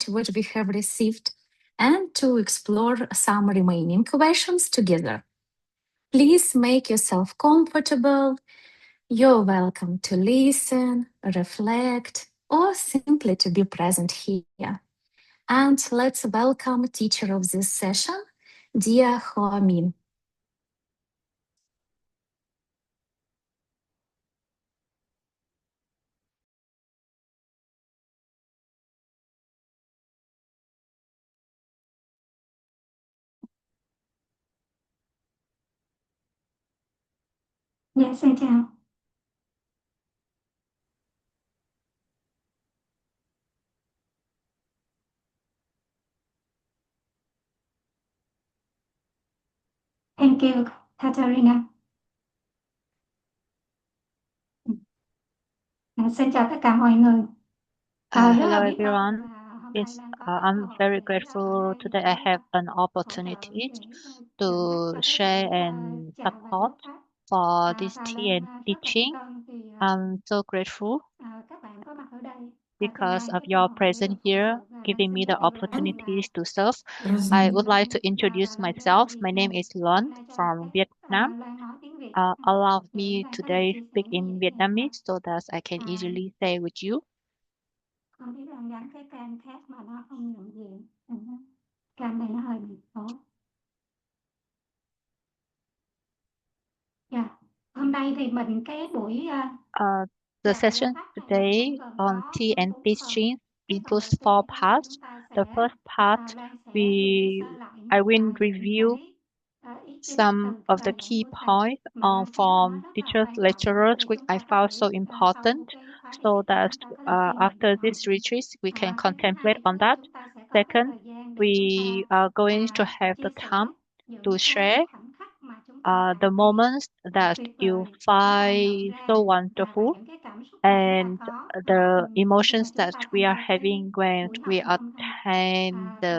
what we have received and to explore some remaining questions together. Please make yourself comfortable. You're welcome to listen, reflect, or simply to be present here. And let's welcome teacher of this session, dear Hoa Min. Dạ, xin chào. Thank you, Katarina. Xin chào tất cả mọi người. Rất Hello là biết ơn everyone. là hôm nay Yes, Lan có cơ I'm hội very để ở grateful đây today I để have an hỗ trợ opportunity để dẫn dắt to cho các share buổi and trà và support giáo pháp. for this Và tea and Lan rất là biết teaching. ơn vì I'm so grateful các bạn có mặt ở đây và cho because Lan of cái cơ your hội để được presence phụng here, sự và Lan giving me xin the giới thiệu bản thân opportunities to serve. I would là like to introduce Lan đến từ myself. Việt My name Nam is và Luan hôm nay cho Lan from phép Vietnam. Lan nói tiếng Việt Allow để me Lan có thể today chia sẻ speak nó in dễ dàng hơn. Vietnamese so that I can easily share with you. Không biết Lan gắn cái cam khác mà nó không nhận diện. Cam này nó hơi bị tốt. Dạ. Hôm nay thì mình cái buổi The trà và giáo session pháp này mình cũng today gồm on có tea and 4 phần. teaching Cái phần includes đầu four tiên đó là chúng parts. ta The sẽ first part, Lan sẽ review we sơ lại I một will vài những review cái ý chính some từ cái of the bài giảng key của thầy points mà Lan thấy là nó from rất là teachers, quan trọng lecturers, để which chúng I ta có found thể so important, sau cái khóa so retreat này that chúng ta có thể sử dụng after được. this retreat we can Cái thứ contemplate hai đó on là that. chúng ta sẽ có cái Second, thời gian để chúng we ta are going to have the chia time sẻ to những cái share khoảnh khắc mà chúng ta the cảm thấy moments that tuyệt you vời và chúng ta nhận find so ra và wonderful những cái cảm xúc mà chúng ta and có the khi mà emotions chúng that ta we tham are gia cái having when buổi học we ngày hôm nay. attend the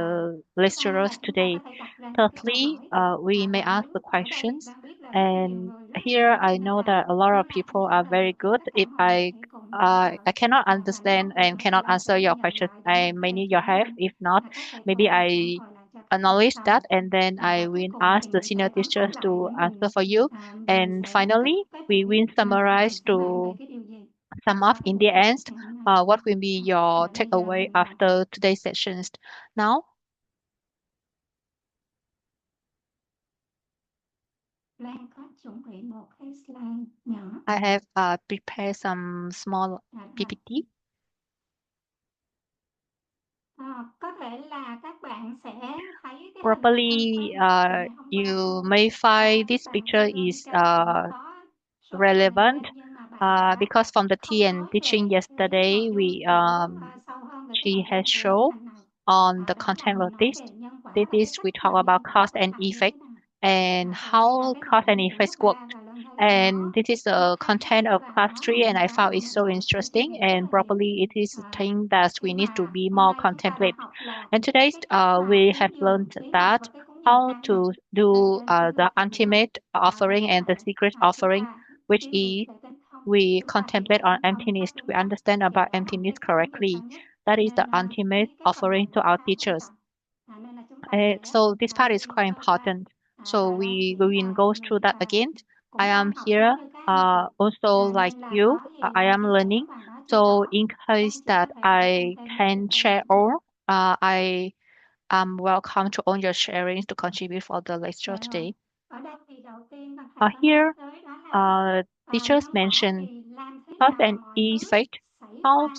Và thứ ba lecturers là chúng ta có today. thể đặt ra những cái câu Thirdly, hỏi. we may Và ask the nếu ở đây questions. đang biết là rất nhiều And người rất là here giỏi I nên know là that a lot nếu of bạn không people trả are lời very được thì good. tất cả If mọi người hãy cùng hỗ trợ. I cannot Và nếu understand không được and thì cannot Lan answer sẽ your nhận questions, lại để I Lan có may thể need your trả help. lời If not, các thầy maybe cô phản I hồi lại cho các bạn acknowledge sau. that and then I Và cuối will cùng ask thì the mình senior sẽ tóm tắt teachers lại to để answer for you. mình And sẽ kết finally, thúc cái we will buổi và mình summarize sẽ bàn về to cái điều gì sum up sau cái in buổi the học end. ngày hôm nay. What will be your Và bây giờ takeaway thì after today's sessions? Now, Lan có chuẩn bị một cái slide nhỏ. I have prepared some small PPT. Có thể là các bạn sẽ thấy cái hình này hơi Probably, quen tại vì hôm qua you cô may find cái this bạn tư picture vấn is cho mình có số bài relevant lên nhưng mà bạn đã because from the tea không and nói teaching về cái yesterday, nội dung we của sâu hơn về cái she nội has dung của bức shown ảnh này. on the Đó là content of mình nói this. về nhân quả This và cái is we cách talk mà about nhân quả cause tác and động như thế effect nào. and Và đây là how cái cause nội and dung của effects lớp work. 3 và Lan thấy là And nó this is rất a hay content of và class nó three, and làm I cho found it mình so phải suy interesting. nghĩ rất And là nhiều. probably it is a thing that we Khi need to mà be hôm more nay chúng ta đã contemplate. học là And today's cái cách mà we have cúng dường learned bí mật that và cái cúng dường how căn to mật lên do trên cái the bục thầy bí mật. ultimate Và offering cái and the phần secret chúng offering, ta which chiêm nghiệm is về tên không, we chúng ta tìm contemplate về on tên không một emptiness. cách đúng We cách understand thì about sẽ làm emptiness cho cái cúng dường correctly. cao nhất. That is the Nên ultimate cái phần offering này to nó our khá quan teachers. trọng. Nên là chúng ta sẽ So this part is review quite sơ qua. important. So Và Lan we nghĩ will là go through người that again. I cũng am đang học here giống như các anh chị. also like Nên là you. có gì I Lan am chia sẻ learning. và nó chưa So rõ in các case anh chị có that thể bổ sung I thêm nếu can được Lan share hướng dẫn. all, I am welcome to all your sharings to contribute for the lecture Dạ rồi. today. Ở đây thì đầu tiên là thầy có nói Here, tới đó là teachers nhân quả mentioned thì làm thế cause nào mà and mọi thứ effect, xảy how ra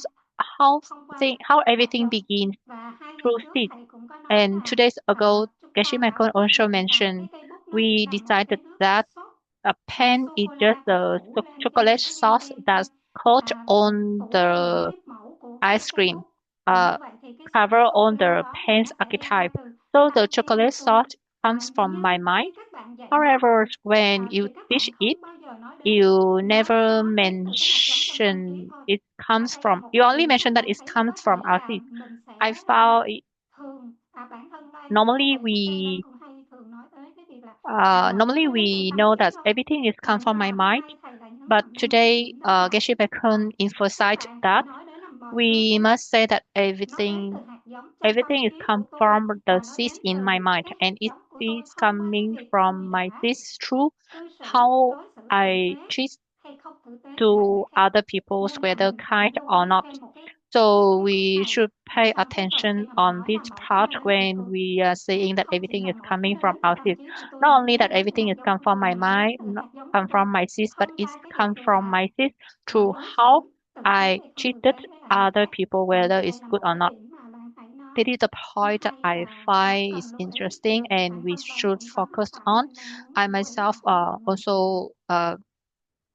how thông qua how hạt everything giống. begins Và 2 ngày through trước seed. thầy cũng có nói And là 2 days ago, chúng Geshe ta đã Michael quyết also định rằng mentioned cái cây bút nó chỉ we là một cái decided nước that sốt a pen sô is cô just la có the phủ lên cái chocolate những cái viên sauce đen thôi. that's coated on Phủ lên những the cái mẫu của cái ice cây cream, bút. Thì như vậy thì cái cover sô cô on la the đó thì pen's nó sẽ ra archetype. từ So the trái tim chocolate của tôi. sauce comes from my Nhưng mind. khi các bạn dạy nó However, when you thì các teach bạn it, không bao giờ nói đến you nó never đến từ cái hạt giống trong tâm trí mention thôi. it Và comes đây là from, một you cái only điểm mà mention that Lan it thấy comes có from thể our là seed. mình I sẽ found thường bản thân Lan cái normally bài viết đây Lan we cũng hay thường nói tới cái việc là mọi thứ normally nó đến từ we tâm know trí that thôi. everything is Và come như from my là hôm mind, nay thầy lại nhấn but mạnh thêm một cái today điểm đó là Geshe Michael các emphasized bạn phải that nói đến là mọi thứ we thì must say that nó đến từ everything hạt giống trong tâm everything is trí của come tôi from the và nó seeds đến in từ my những mind, cái and hạt it giống của tôi is không qua cái coming việc tôi from my đã seeds through cư xử how đối xử tử I tế treat hay không tử tế với lại người to khác, other people, nên là whether mình phải kind lưu or ý not. thêm một So cái khúc we này should ở pay trong cái phần khi attention mà mình on nói this là mọi thứ part đều đến từ when tôi. we are saying that Không chỉ everything là is mọi thứ coming nó from đến từ our tâm seeds. trí của tôi, Not mà only nó that đến từ everything hạt is giống come của from tôi, my mà nó đến mind, từ hạt giống của come tôi, from my seeds, but không it's qua cái việc come tôi from đã my seeds through đối how xử tử tế I hay không tử treated tế với lại người other khác. people, Và whether đây it's là good một or cái not. điểm mà bạn thấy This is the nó point hay I và nó find is cần lưu ý, interesting thì and we bản thân Lan should cũng có mắc focus phải, on. nên Lan muốn I lưu ý myself lại với mọi người. also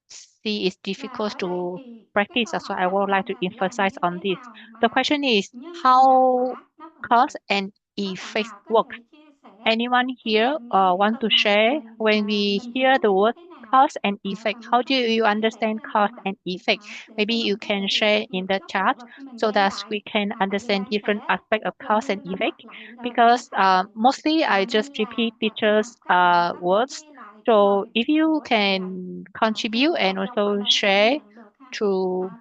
see it's Và difficult ở đây to thì cái practice, câu so hỏi I đặt would ra like to là làm emphasize như on thế this. nào The mà question is nhân và how quả nó vận cause hành. and Có bạn effect nào có work. thể chia sẻ Anyone khi here bạn nghe cái want từ to này share when we mình hear hiểu the nó như word thế nào? cause and effect? Và mình How có do thể you chia sẻ understand thêm cause không ạ? and effect? Để Maybe cho you mình có can thể hiểu share được in nhiều the cái góc độ, chat và khi mình so nghe that we lại can tại vì understand Lan different sẽ aspects of gần cause như and là effect. lặp lại những Because bài rồi, mostly I just nên repeat là khi mà teachers' các bạn có thể words. nghe lại cái So lời if you của thầy dạy can theo contribute cái and hạt giống mà also Lan cảm share nhận được ha, to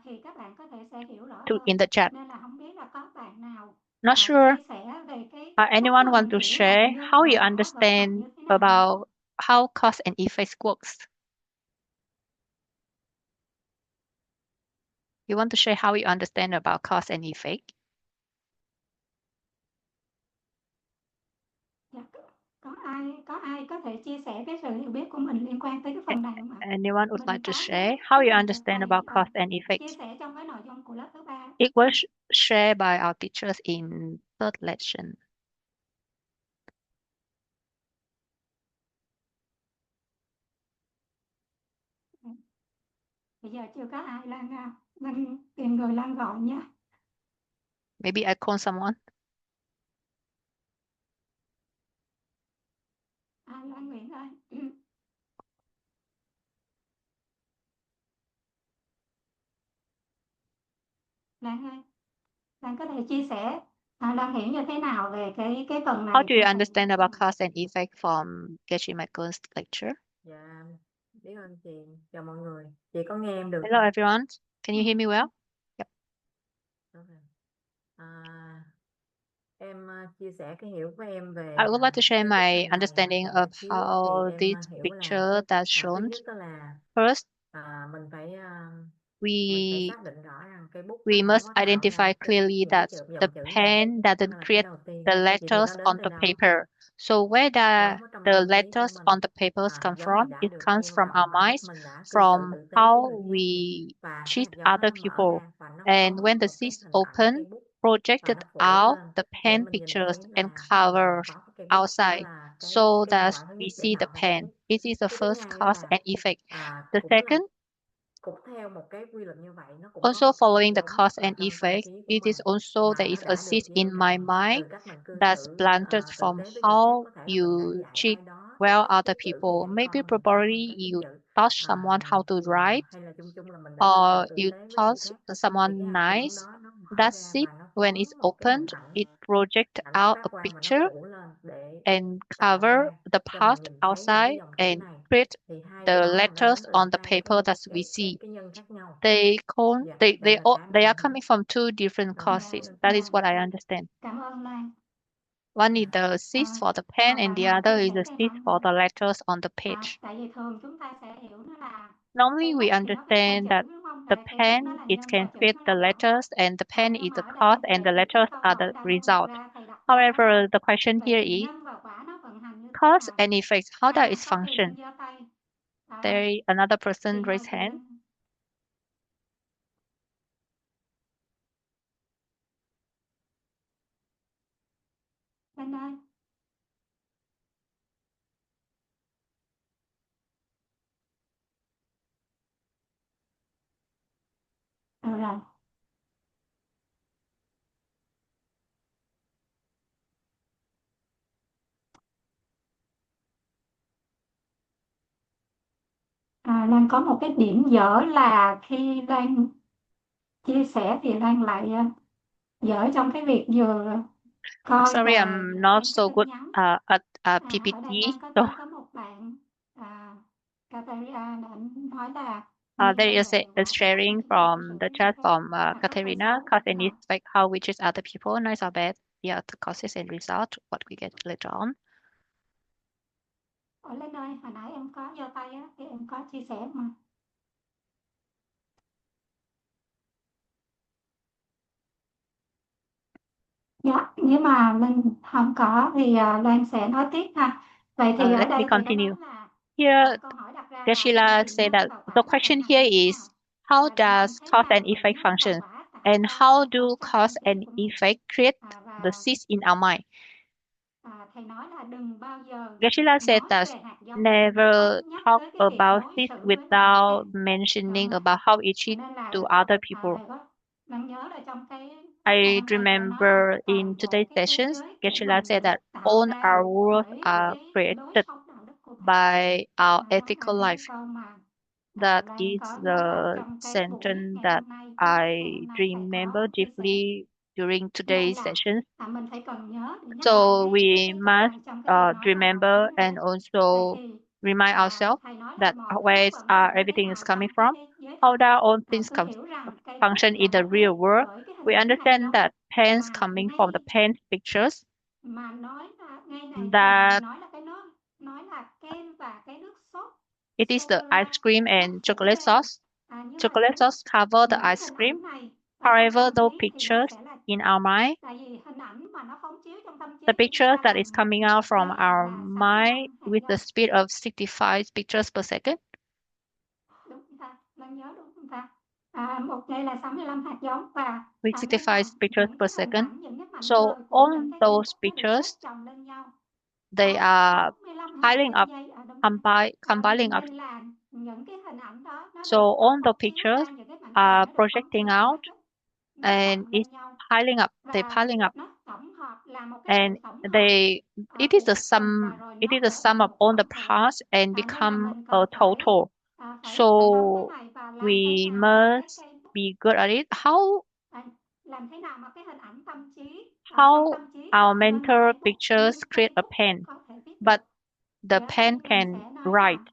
thì các bạn có thể sẽ hiểu rõ to hơn. in the chat. Nên là không biết là có bạn nào Not sure. chia sẻ về cái cách Anyone mà want mình to hiểu làm share nhân how và you quả vận hành understand như thế nào không? about how cause and effect works? You want to share how you understand about cause and effect? Dạ, có ai có thể chia sẻ cái sự hiểu biết của mình liên quan tới cái phần này không ạ? Anyone would like Mình to có share nhớ how cái you này được understand thầy about cause and chia effect? sẻ trong cái nội dung của lớp thứ ba. It was shared by our teachers in third lesson. Bây giờ chưa có ai Lan tìm người Lan gọi nha. Maybe I call someone. Lan Nguyễn ơi. Lan ơi, Lan có thể chia sẻ Lan hiểu như thế nào về cái phần How này do you thưa thầy? understand about cause and effect from Geshe Michael's lecture? Dạ, biết ơn chị. Chào mọi người. Chị có nghe em được Hello không? everyone. Can you hear me well? Yep. Okay. Em chia sẻ cái hiểu của em về I would like to share cái bức my hình này understanding một of xíu, thì how em this hiểu là picture that's thứ shown. nhất đó là First, mình phải we xác định rõ rằng cây bút nó we không must có tạo ra identify clearly những cái that the dòng chữ này. pen Đó doesn't là cái create đầu tiên. the Vậy thì nó letters đến on từ the đâu? paper. So where Vốn có trong the tâm trí của letters mình, on the papers come giống như from? đã It được comes gieo from trồng our bằng cách minds, mình đã cư xử from tử tế với người how khác, we và cái treat hạt giống other nó mở people. ra và nó And có when the một cái seeds hình ảnh open, cây bút, và projected nó phủ out lên the để pen mình nhìn pictures thấy and là mình cover có cái cây bút. Đó outside là so cái nhân that quả thứ we nhất để see the tạo ra cây pen. bút. This is the Cái thứ first hai đó cause là and effect. The cũng là second, cũng theo một cái quy luật như vậy, nó cũng có also một cái hạt following the giống cause ở and trong tâm effect, trí của it mình, is also mà there nó is a đã được seed gieo in my trồng mind từ cách mình cư that's xử planted tử from tế với người khác. how Có thể là mình đã you dạy treat ai đó cái well cách other viết chữ, people. dạy Maybe con mình cháu mình probably cách viết you chữ, taught someone how to write, hay là chung chung là mình đã cư xử or tử you tế với người taught khác. Thì cái someone hạt giống nice. đó nó mở That ra seed, và nó when it's phóng một cái hình opened, ảnh, it projects nó out a phát quang và nó picture phủ lên để and tạo cover ra the cho mình part nhìn thấy những cái outside dòng chữ and này. create Thì hai cái the đó là nó đến letters từ on the hai paper that we see. cái nhân khác nhau. Dạ, đây là cái mà They are em hiểu. coming from two different Rồi, causes. được. That is what I understand. Cảm ơn Lan. One is the seeds for the pen, Còn and bạn the nào other chia is sẻ the thêm seeds không? for the letters on the page. Tại vì thường chúng ta sẽ hiểu nó là Normally, cây we bút thì nó viết ra understand chữ that đúng không? the Tại cây bút nó pen là it nhân can và chữ create nó the là quả. letters, and the pen is Nhưng mà the ở cause, đây and the về letters câu are hỏi the đang đặt result. ra, thầy đặt ra đó là However, the question vậy here thì is nhân và quả nó vận hành như thế cause nào? and effect. How does it Có người function? đang giơ tay. There another person Chị mời raise chị hand. Linh. Linh ơi. Rồi. Lan có một cái điểm dở là khi Lan chia sẻ thì Lan lại dở trong cái việc vừa I'm coi sorry, và I'm vừa not xem cái so tin good nhắn. at Ở đây PPT. Lan có So thấy có một bạn Katarina đã nói là nguyên there nhân is và hệ a quả của nó không sharing chính là cư from xử the với người chat khác from mà có tật Katerina. xấu Cause hay and không. effect, how we treat other people, nice or bad. yeah, the causes and result, what we get later on. Lên ơi, hồi nãy em có giơ tay á, thì em có chia sẻ mà. Dạ, nếu mà Linh không có thì Loan sẽ nói tiếp ha. Vậy thì ở Let me đây thầy có continue. nói là Here, câu hỏi đặt ra là Geshe tìm said nhân that và the quả là question hình here ảnh như thế is, nào. how Và chúng does thấy cause là and effect nhân và function, quả tạo and ra how hạt do giống trong cause tâm and trí của mình. effect create the Và seeds in our mind? thầy nói là đừng bao giờ Geshe said nói that về hạt giống never không nhắc talk tới cái việc about đối seeds xử với lại người without khác. mentioning Đúng. about how it Cho is nên là to other people. thầy có đang nhớ là trong cái I hôm nay thầy có nói là remember in toàn bộ today's cái thế sessions, giới của Geshe mình said được that tạo all ra our worlds bởi are cái lối created sống đạo đức của bạn. by our Đó ethical là cái life. câu mà That Loan is có nhớ lại the trong cái buổi sentence ngày that hôm nay, cái lớp ngày I hôm nay thầy remember có chia sẻ. deeply during Nên today's là sessions. mình phải cần nhớ để nhắc lại So we cái câu must này trong cái việc nói về đạo remember lý and nữa. also Vậy thì remind ourselves thầy nói là that mọi thứ where vận hành như thế everything is nào coming trong cái from, thế giới how thật. do all things Cứ come hiểu rằng cây bút function là in the bút real viết world. bởi cái hình We ảnh hạt understand giống that pens mà coming from the ngay pen pictures mà nói là ngay này thì that nói là cái nói là kem và cái nước sốt it is the ice sô-cô-la cream nó and phủ chocolate lên sauce. như là Chocolate sauce cover the những cái ice hình cream. ảnh này ở trong However, tâm those trí thì nó pictures sẽ là in our mind, tại vì hình ảnh mà nó phóng chiếu trong tâm trí the thì người pictures ta that is bằng coming out from ghi our là mind 65 hạt with the giống. speed of 65 pictures per second. Đúng không ta? Đang nhớ đúng không ta? Một giây là 65 hạt giống và With nên 65 là pictures những per cái hình second. ảnh, những cái mảnh So vời của những on cái cây those bút nó được xếp pictures, chồng lên nhau. they Có are 65 hạt piling trên up, giấy. Đúng rồi. compiling up. Nên là những cái hình ảnh đó nó So được on the phóng chiếu pictures ra, những cái mảnh vời are nó được phóng projecting chiếu ra, out nó and chồng it's lên nhau piling up. They're và piling up, nó tổng hợp là một cái and sự tổng hợp it is của the các phần và sum. rồi It nó is the trở sum thành of một all the tổng thể. parts and Nên là become mình a cần total. phải nắm cái So này và làm thế we nào mà cái must cây bút be good at it. làm thế nào mà cái hình ảnh tâm trí trong How tâm trí our tạo nên một mental cây bút pictures như create cây a bút pen, có thể viết but được. the Thì ở đây pen mình can sẽ nói write. là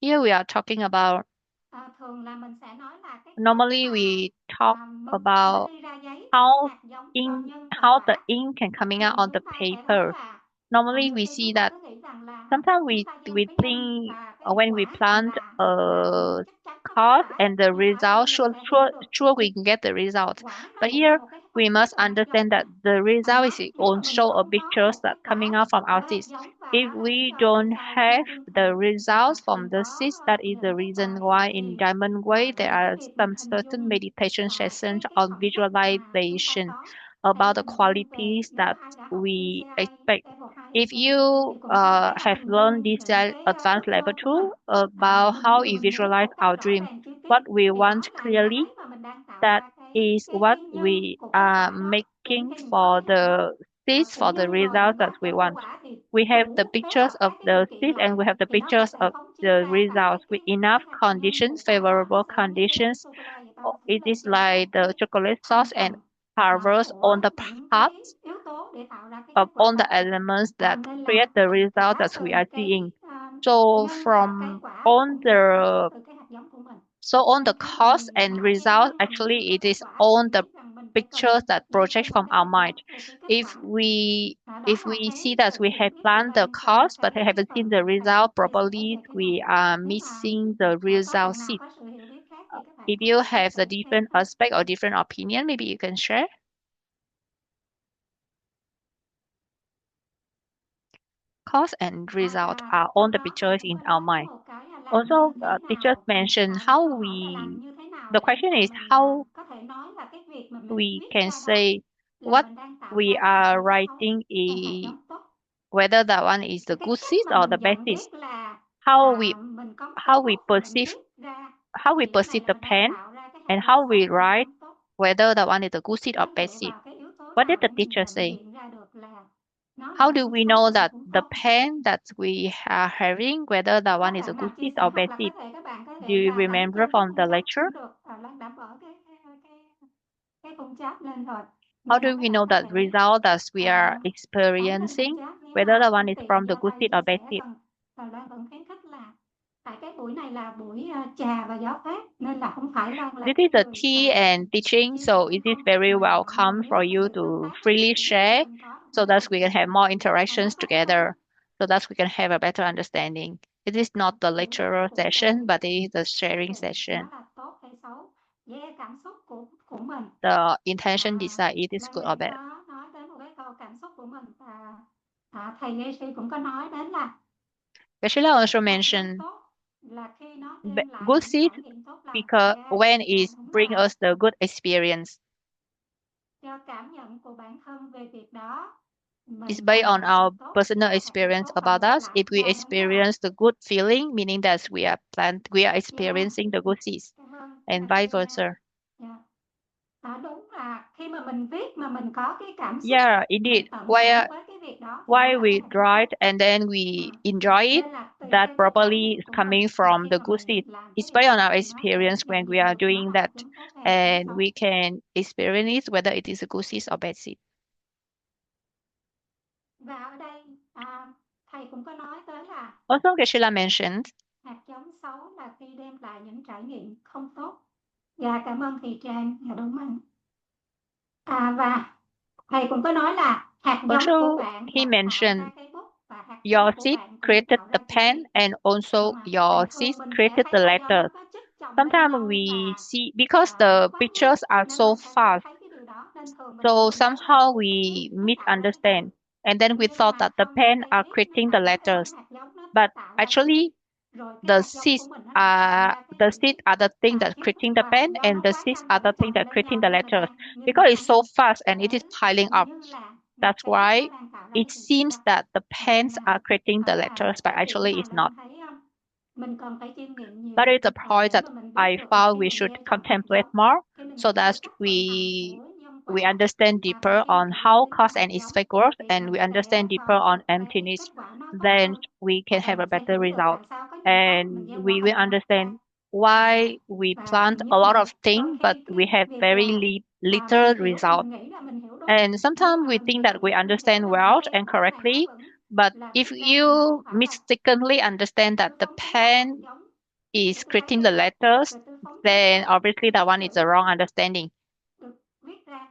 Here we are talking about, thường là mình sẽ nói là cái cách normally mà we talk mực nó about đi ra giấy và cái how hạt giống cho ink nhân và how the quả. ink can coming out Thường on the chúng ta sẽ thấy paper. là Normally nhiều we khi see chúng ta that cứ nghĩ rằng là sometimes chúng ta gieo we một cái nhân think và cái when we quả plant là a chắc chắn nó có cause quả, and the nhưng mà ở đây result, mình sure sẽ hiểu sure được sure we can get the result. quả nó But cũng là here một cái we phóng chiếu must từ hạt giống understand mà. that the result is Nếu mà mình also a không có pictures một that cái coming quả out from của our hạt seeds. giống và If nó để we cho don't cây sau have nó tương the phản results from cùng the có seeds, that is the những cái reason bài why in thiền Diamond Way there về cái are việc mình some hình certain dung meditation sessions cái on phẩm chất mà chúng ta visualization có. Thầy about the hình dung về qualities nếu that ai đã học we ECI expect. level 2 If ECI you thì cũng sẽ thấy là have hình learned dung this những cái advanced ước level mơ của mình. two about Hình how như we mình muốn visualize một cách our rõ dream, ràng chi what tiết we thì want đó là clearly, cái mà mình đang tạo that ra is what cái nhân we của cái are quả đó để making cho mình có for cái hạt giống. the seeds, Cái for the nhân rồi results that nó we chấm của want. quả thì We have the đủ phối pictures hợp of các cái the điều kiện seeds rồi and we have the thì nó sẽ pictures sẽ of phóng chiếu the ra và results with enough cái hạt nhân conditions, của quả đó nó favorable sẽ như cái bánh conditions. sô cô la vậy ta, phủ It lên is trên like các the cái chocolate thành sauce and phần covers của on the những cái parts yếu tố để tạo ra cái of kết quả all the đó. elements that Nên create là the result cả that we từ are cái seeing. So nhân và cái from quả nó on cũng được phóng chiếu the từ cái hạt giống của mình. so on the Nên khi mà cause mình and tạo gieo result, nhân mà mình chưa actually có it kết is quả thì on mình the biết rằng mình phải cần pictures that đi project thêm một from cái our bước mind. nữa về cái kết If quả. if Đó là we see cái that sự we hiểu have biết của planned the Loan về cause but cái haven't seen phần the mà thầy result chia sẻ properly, về cái we này. are Nếu mà missing the có result bạn nào seed. có sự hiểu biết khác thì các bạn If có you thể chia have the sẻ thêm different ha. aspect or different opinion, maybe you can share. Cause and result are on Trong the đó thầy pictures cũng in có our nói có mind. một cái là làm Also, như thế teachers nào. mentioned Cái how câu hỏi là làm we. như thế nào The để question mà is mình how có thể nói là cái việc mà mình we viết can ra đó say là what mình đang tạo we ra cái hạt are giống xấu writing hay hạt is giống tốt. whether that one is the Cái good cách seed mà or the mình bad nhận seed. biết là How we mình có một cây how we bút và mình perceive viết ra how we thì lúc này perceive là the mình đang pen tạo ra cái hạt and giống how we xấu hay hạt write giống tốt. whether that one is a good seed or Nó bad dựa seed. vào cái yếu tố What nào did the để mình teacher nhận say? diện ra được là nó là How hạt do giống we xấu know hay hạt that giống the tốt? pen that we are having, whether that Có one is a bạn good nào chia seed sẻ or hoặc bad là seed? các bạn có Do thể you là đánh remember trên cái from khung the chat lecture? cũng được. Loan đã mở cái khung chat lên rồi. How Nên do là các we bạn know có that thể result that we are ấn lên khung experiencing, chat nếu whether mà the one không is tiện from the giơ good tay seed chia or bad sẻ. seed? Còn Loan vẫn khuyến khích là tại cái buổi này là buổi trà và gió phép nên là không phải Lan là This cái is a người tea and teaching, chia so sẻ it is không, very mà mọi người welcome nếu for có you sự to tương tác freely thì share mình có so that một we can have more interactions không có together, so that we can have a better understanding. It is not the những cái lecturer cụ session, thể but it is the sharing nó session. là tốt hay xấu về cảm xúc của mình. The intention decide it is Lan good Nguyễn or bad. có nói đến một cái câu cảm xúc của mình và thầy Geshe cũng có nói đến là Geshe also hạt giống mentioned tốt là khi nó đem lại good những seed trải nghiệm tốt lành because when it đúng bring rồi, us the good experience. cho cảm nhận của bản thân về việc đó. It's Mình based làm on những việc our tốt personal là hạt giống experience tốt và about ngược us. lại If we là đúng rồi. experience the good feeling, meaning that we are experiencing the good seeds, Cảm ơn. and Và vice khi versa. đúng là khi mà mình viết mà mình có cái cảm xúc, Yeah, indeed. mình tận Why hưởng với cái việc đó thì nó why là we cái hạt giống write tốt. and then we enjoy it, Nên là tùy that theo cái trải probably nghiệm is của coming mình mà from khi the mà good mình seed. làm cái It's việc based on đó our thì nó sẽ experience when nhận we are diện được nó doing là hạt that, giống tốt hay hạt giống and xấu. we can experience it whether it is a good seed or bad seed. Và ở đây thầy cũng có nói tới là Also, Geshe mentioned hạt giống xấu là khi đem lại những trải nghiệm không tốt. Dạ cảm ơn thị Trang. Dạ đúng rồi. Và thầy cũng có nói là hạt giống của also bạn he là tạo mentioned ra cây bút và hạt your giống của seed bạn cũng created tạo the ra cây pen, viết. and also Nhưng mà your bình seed thường mình sẽ created thấy the cây giống nó letters. có chất chồng lên Sometimes nhau we và see because nó the quá nhanh pictures are nên so mình sẽ không fast, thấy cái điều đó. Nên thường mình so nghĩ rằng là somehow cây we viết thì nó tạo ra cái chữ. misunderstand, and then we Nhưng thought mà that the không, pen cây are viết nó creating the tạo ra cái letters, hạt giống nó but tạo ra cây viết. actually Rồi cái the hạt giống của seeds mình nó lại tạo are ra cái the chữ seeds viết. are the thing that Kiến thức creating the và hạt pen, giống and nó the quá seeds nhanh are và the nó thing chồng that lên creating nhau the nên mình letters, đang nhìn because thấy it's so fast and it is cái piling up. như là một That's cây bút nó why đang tạo ra it cái chữ viết seems đó. that the pens Nên are creating the ở letters, một but cái điểm actually mà it's Lan not. thấy mình cần phải chiêm nghiệm That nhiều is the point để that mà mình biết I được là found khi we mình should gieo trồng hạt contemplate giống, more, khi mình so hiểu that được cách vận hành của nhân we quả understand và deeper khi on mình how gieo trồng cause hạt and giống effect works, thì and mình we sẽ understand deeper có on được cái emptiness, kết quả nó tốt then hơn we can và have a mình sẽ better hiểu được result, tại sao có những cách mình and gieo we trồng will hạt giống ra. understand why we Và plant thứ a nhất lot là of things đôi but khi we cái have việc very là little mình hiểu result. mình nghĩ là mình hiểu đúng, And nhưng sometimes mà we mình think that hiểu we mình hiểu understand rằng cái well cây and bút này nó correctly, vẫn but là if cái cây mà you không phải là mistakenly understand that tư the phóng chính là hạt pen giống. is Thì tôi thấy creating the cái cách letters, về tư phóng chính then là obviously that cái one is a chữ wrong understanding. được viết ra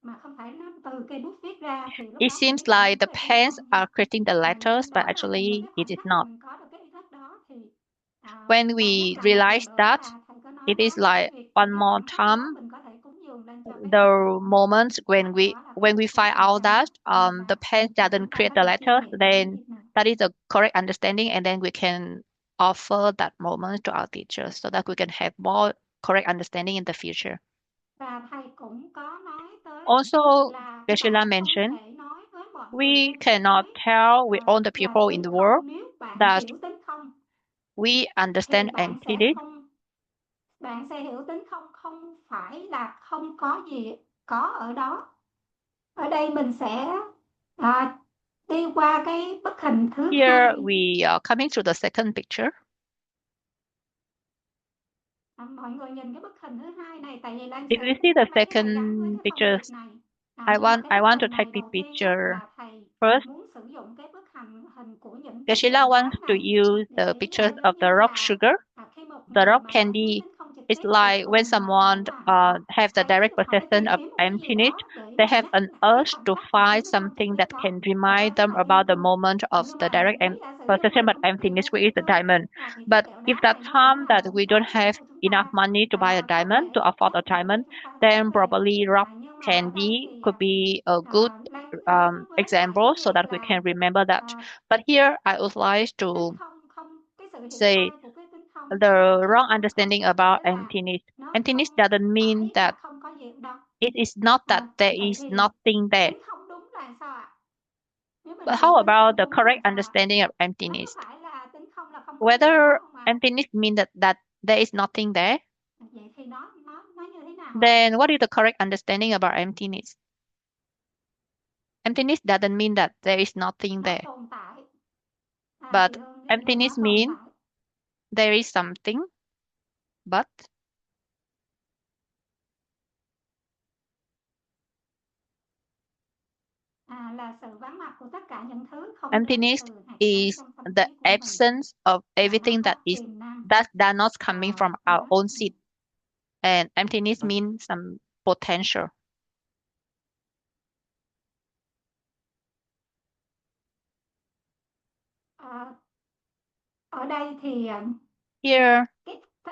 mà không phải nó từ cây bút viết ra thì lúc It đó mình seems biết là like đúng the về tư pens không. are creating the letters, Nhưng but đó là những actually cái it khoảnh is khắc mà not. mình có được cái ý thức đó thì When và nhất we là một lần realize nữa that, là thầy có nói it is đó là cái like việc one cái more khoảnh khắc time đó mình có thể cúng dường lên cho cái the hạt moment when đó là cái when we việc cúng find dường out cho nó. that the pen Và doesn't chúng ta create có the thể chiêm letters, nghiệm được cái then việc này. that is a correct understanding, and then we can offer that moment to our teachers so that we can have more correct understanding in the future. Và thầy cũng có nói tới Also, là Geshe bạn không mentioned thể nói với mọi người we trên thế cannot giới tell with all the là people in tính the world không. Nếu bạn that hiểu tính không we understand thì emptiness. bạn sẽ hiểu tính không không phải là không có gì có ở đó. Ở đây mình sẽ đi qua cái bức hình thứ Here hai. we are coming to the second picture. Mọi người nhìn cái bức hình thứ hai này, tại vì Lan If sẽ you see the lấy cái này gắn với second cái thông picture, điệp này. I Nhưng mà cái want bức to hình take này this đầu tiên picture là thầy first. muốn sử dụng cái bức hình của những cái Geshe tượng wants đá to này use để the ý là pictures of giống the như rock là sugar. khi một The người rock mà đã biết candy tính không trực is tiếp thì like when thường họ someone phải là have the thấy direct họ phải possession tìm of kiếm một cái gì emptiness. đó để They mà have nhắc an cái urge khoảnh to khắc mà find thấy tính không trực something tiếp that đó can và remind đôi khi them họ about tìm the mua. moment of Nhưng the mà direct nếu giả sử như possession người but không biết tìm emptiness, mua which thì is the cứ diamond. thì cái But kẹo if đá that này nó cũng time là that một we don't cái để have mà chúng enough ta money to buy a có diamond, to thể afford a để diamond, chúng ta nhớ then về. probably rock Nhưng mà ở đây candy thì could be a good Lan hiểu với lại example cái so việc that we là can remember that. But here I would like to tính không không cái sự hiểu say sai của cái tính không the là tính wrong không không understanding có nghĩa about là emptiness. nó Emptiness không doesn't mean phải that là không có gì ở đâu. it is not that there Vậy is thì nothing there. tính không đúng là sao ạ? Nếu mình But hiểu how tính about không the đúng là correct sao ạ? understanding of Nó có emptiness? phải là tính không là không có gì ở đó Whether không ạ? emptiness means that there is nothing there, Vậy thì nó như thế nào ạ? then what is the correct understanding about emptiness? Emptiness doesn't mean that there is nothing Nó there, tồn tại. but Chị Hương nghĩ là nó emptiness tồn means tại. there is something, but Là sự vắng mặt của tất cả những thứ không đến emptiness từ hạt giống is trong tâm the trí của mình. absence of Và nó everything có that is tiềm năng. That not coming from our own seed. And emptiness means some potential. Ở đây thì Here,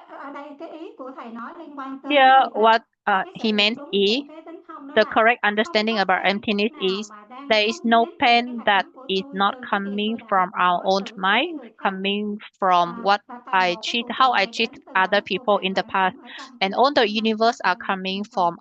ở đây cái ý của thầy nói liên quan tới here việc là what cái he sự meant đúng is của cái tính không đó the là correct không understanding có about giây phút emptiness nào is mà đang there is không no đến từ cái pain hoạt that động của is tôi not từ cái việc coming lừa đảo from our đối own xử với mind, người khác. coming from what Và toàn I bộ cái cheat, vũ how trụ I này cheat đến từ other đó vô people vàn in the và past, cũng ở trong and cái all the tâm vô universe are tận coming vô from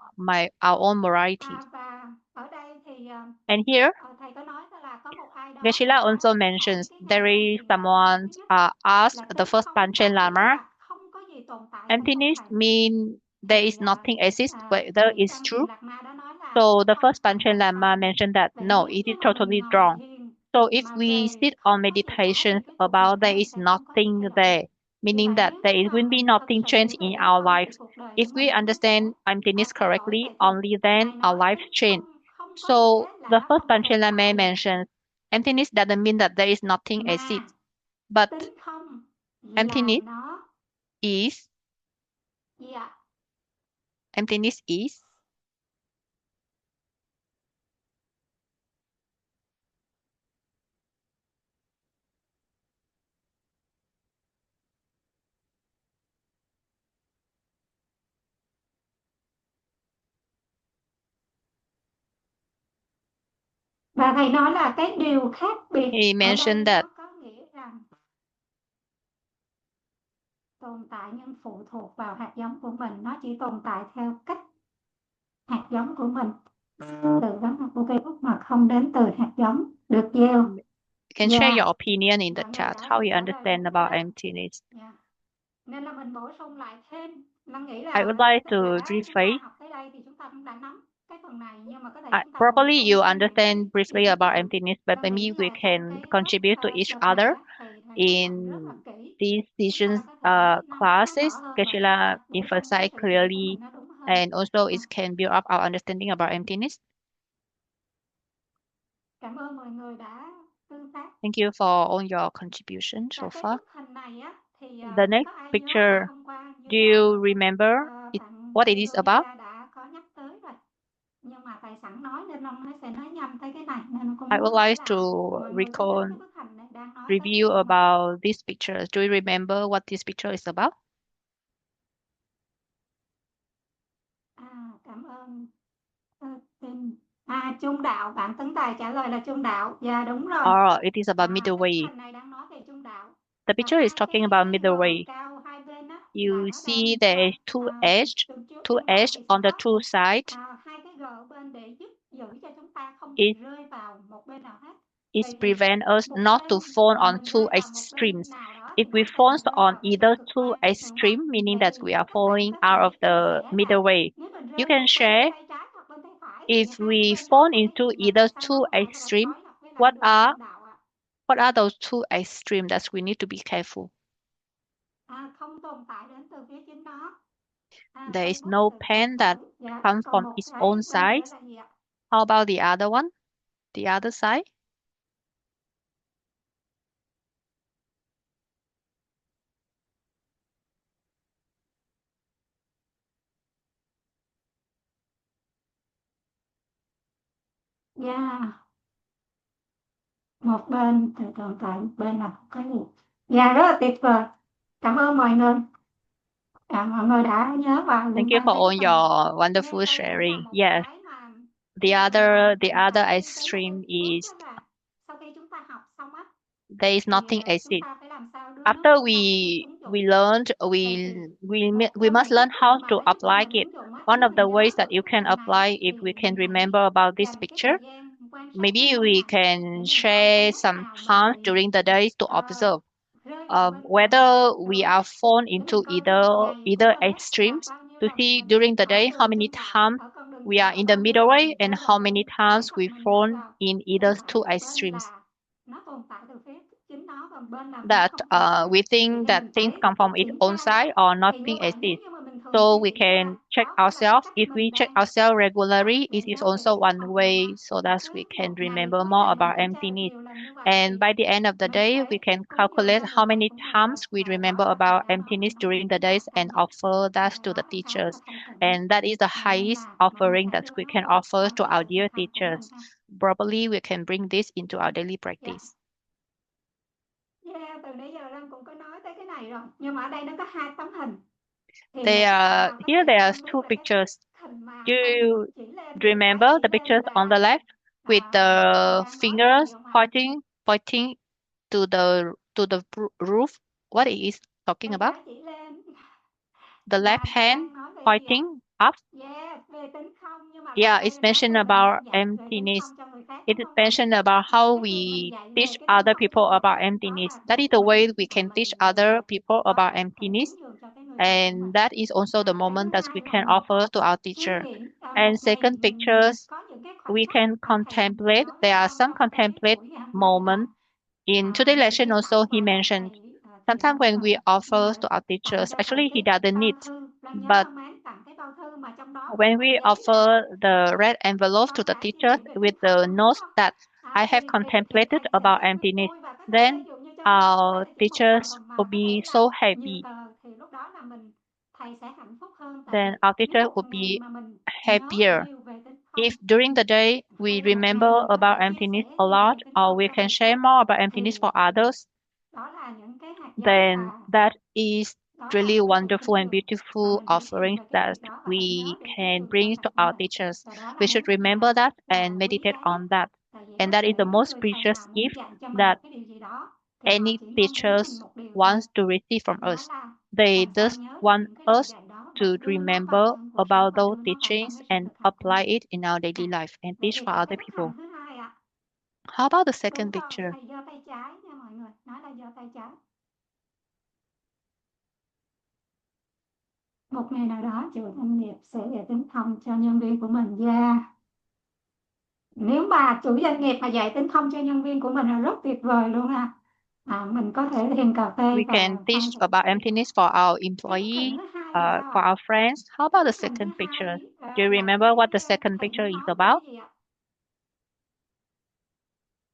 our own morality. và ở đây thì And here, thầy có nói là có một ai đó Geshe đã also hỏi mentions cái there ngài trong is truyền đạo câu someone thứ nhất asked là the tính first không Panchen có nghĩa Lama, là không có gì tồn tại phải không emptiness thầy? mean there is Thì nothing exists, whether vị it's trong true. truyền lạc ma đó nói là So the không first hoàn Panchen toàn Lama sai. mentioned that Vậy no, nếu it như is mà mình totally ngồi wrong. thiền So if mà we về sit on không có gì cả meditation thì cái cuộc đời about của there mình is sẽ không có gì nothing thay đổi. there, Như meaning vậy that nếu there như mà will be mình thực nothing sự change hiểu về in tính our không life. thì cuộc đời If của we mình nó sẽ understand emptiness thay đổi. correctly, Vậy thì only then ngài our nói life tính change. không không có So nghĩa the là first không Panchen tồn Lama tại mentions emptiness doesn't mean that there is nothing exists, mà but tính không là emptiness nó is gì ạ? emptiness is Và thầy nói là cái điều khác biệt he ở đây mentioned that nó có nghĩa rằng tồn tại nhưng phụ thuộc vào hạt giống của mình, nó chỉ tồn tại theo cách hạt giống của mình tự gắn vào Facebook mà không đến từ hạt giống được gieo. you can share your opinion in the Mọi người chat đã how được you trả lời understand đúng rồi about đấy. emptiness. Nên là mình bổ sung lại thêm. Lâm nghĩ I là would like tất to cả chúng ta rephrase. học tới đây thì chúng ta cũng đã nắm cái phần này, nhưng mà có thể chúng ta bổ Probably sung you thêm những cái understand briefly điểm about từ. emptiness, but Lâm nghĩ maybe we là trong can cái lớp contribute to each đợt này other thầy nói rất là in kỹ. these Chúng ta sessions có thể nắm nó rõ classes. hơn và chúng Geshe-la ta bổ sung cái emphasized sự hiểu của clearly, mình nó đúng hơn. and also it can build up our understanding about emptiness. Cảm ơn mọi người đã tương tác. Thank you for all your contributions so Và cái far. bức hình này á thì The next có ai nhớ picture, là hôm qua như do là you remember what it is about? đã có nhắc tới rồi. Nhưng mà thầy sẵn nói nên ông sẽ nói nhanh tới cái này nên cũng I muốn would hỏi like là to mọi người có nhớ recall, cái bức hình này đang nói tới cái review gì không? about this picture. Do you remember what this picture is about? Cảm ơn trung đạo, bạn Tấn Tài trả lời là trung đạo. Dạ đúng rồi. Oh, it is about middle Cái way. hình này đang nói về trung đạo. The picture is talking about middle way. Cao hai bên á, là You nó see đang there is two edge on the two sides. hai cái gờ bên để giữ cho chúng ta không bị It rơi vào một bên nào hết. it Vậy thì prevent us một not to bên fall mà on mình two rơi vào một bên extremes. nào đó If thì we nó sẽ fall rơi on vào cái tiêu either cực two đoan, đúng không extreme, ạ? meaning Vậy that thì we are các bạn falling có out of thể chia the sẻ middle là way. nếu mình You rơi can một bên share tay trái hoặc bên tay phải thì if hai cái we bên fall đó là cái into gì mà either tại sao nó two không phải là extreme. đối lập với lại What đường are trung đạo ạ? what are those two extremes that we need to be careful? Không tồn tại đến từ phía chính nó. There is Facebook no tự pen that comes còn from một its cái own bên nữa size. là gì ạ? How about the other one? The other side? Một bên thì tồn tại, một bên là không có gì. Rất là tuyệt vời. Cảm ơn mọi người. Mọi người đã nhớ và Thank liên you quan for tới all cái phần này. your Nên wonderful đây cũng là sharing. một Yes, cái mà the hy vọng other rằng the chúng ta other sẽ tiến tới một extreme cái bước is đó là sau khi chúng ta học xong á there is thì nothing chúng exists. ta phải làm sao đưa nó After vô trong cái việc ứng dụng. we learned Vậy thì một we trong must những learn cái how cách mà to nó giúp cho apply mình it. ứng dụng á, One nếu of the mình nhớ ways that được you cái can hình này á, apply if thì we can mình hãy remember about this dành cái picture. thời gian quan sát Maybe riêng we nha, để can mình coi share trong lúc some nào time mình during the days to observe rơi vào bên nào whether we đó, are fallen để into mình coi trong một ngày của either mình á, là extremes bao nhiêu to lần see mình during the ở day how đường many trung đạo, times ở con đường we chính, are và in the bao nhiêu middle lần way mình and rơi how vào many bên phải times hoặc we mình rơi fall vào in bên either phải two và bên extremes. là nó tồn tại từ phía chính nó và bên là nó That không tồn tại. we Vậy think thì that mình things phải tiếp come tục from its kiểm own tra lại. side or Thì như nothing vậy nếu exists. như mà mình So we can check ourselves. If we check ourselves regularly, it is also one way so that we can remember more about emptiness. And by the end of the day, we can calculate how many times we remember about emptiness during the days and offer that to the teachers. And that is the highest offering that we can offer to our dear teachers. Probably we can bring this into our daily practice. Yeah, từ nãy giờ Lan cũng có nói tới cái này rồi, nhưng mà ở đây nó có hai tấm hình. Here there are two pictures. Do you remember the pictures on the left with the fingers pointing to the roof? What it is talking about? The left hand pointing up. Yeah, it's mentioned about emptiness. It is mentioned about how we teach other people about emptiness. That is the way we can teach other people about emptiness. And that is also the moment that we can offer to our teacher. And second pictures, we can contemplate. There are some contemplate moments. In today's lesson also, he mentioned sometimes when we offer to our teachers, actually he doesn't need, but when we offer the red envelope to the teachers with the notes that I have contemplated about emptiness, then our teachers will be so happy. Then our teacher will be happier. If during the day we remember about emptiness a lot, or we can share more about emptiness for others, then that is really wonderful and beautiful offerings that we can bring to our teachers. We should remember that and meditate on that. And that is the most precious gift that any teachers wants to receive from us. They just want us to remember about those teachings and apply it in our daily life and teach for other people. How about the second picture? Một ngày nào đó chùa Thanh Nghiệp sẽ dạy tính thông cho nhân viên của mình. Yeah. Nếu mà chủ doanh nghiệp mà dạy tính thông cho nhân viên của mình là rất tuyệt vời luôn ha. Mình có thể thiền cà phê. We can teach about emptiness for our employee, for our friends. How about the second picture? Do you remember what the second picture is about?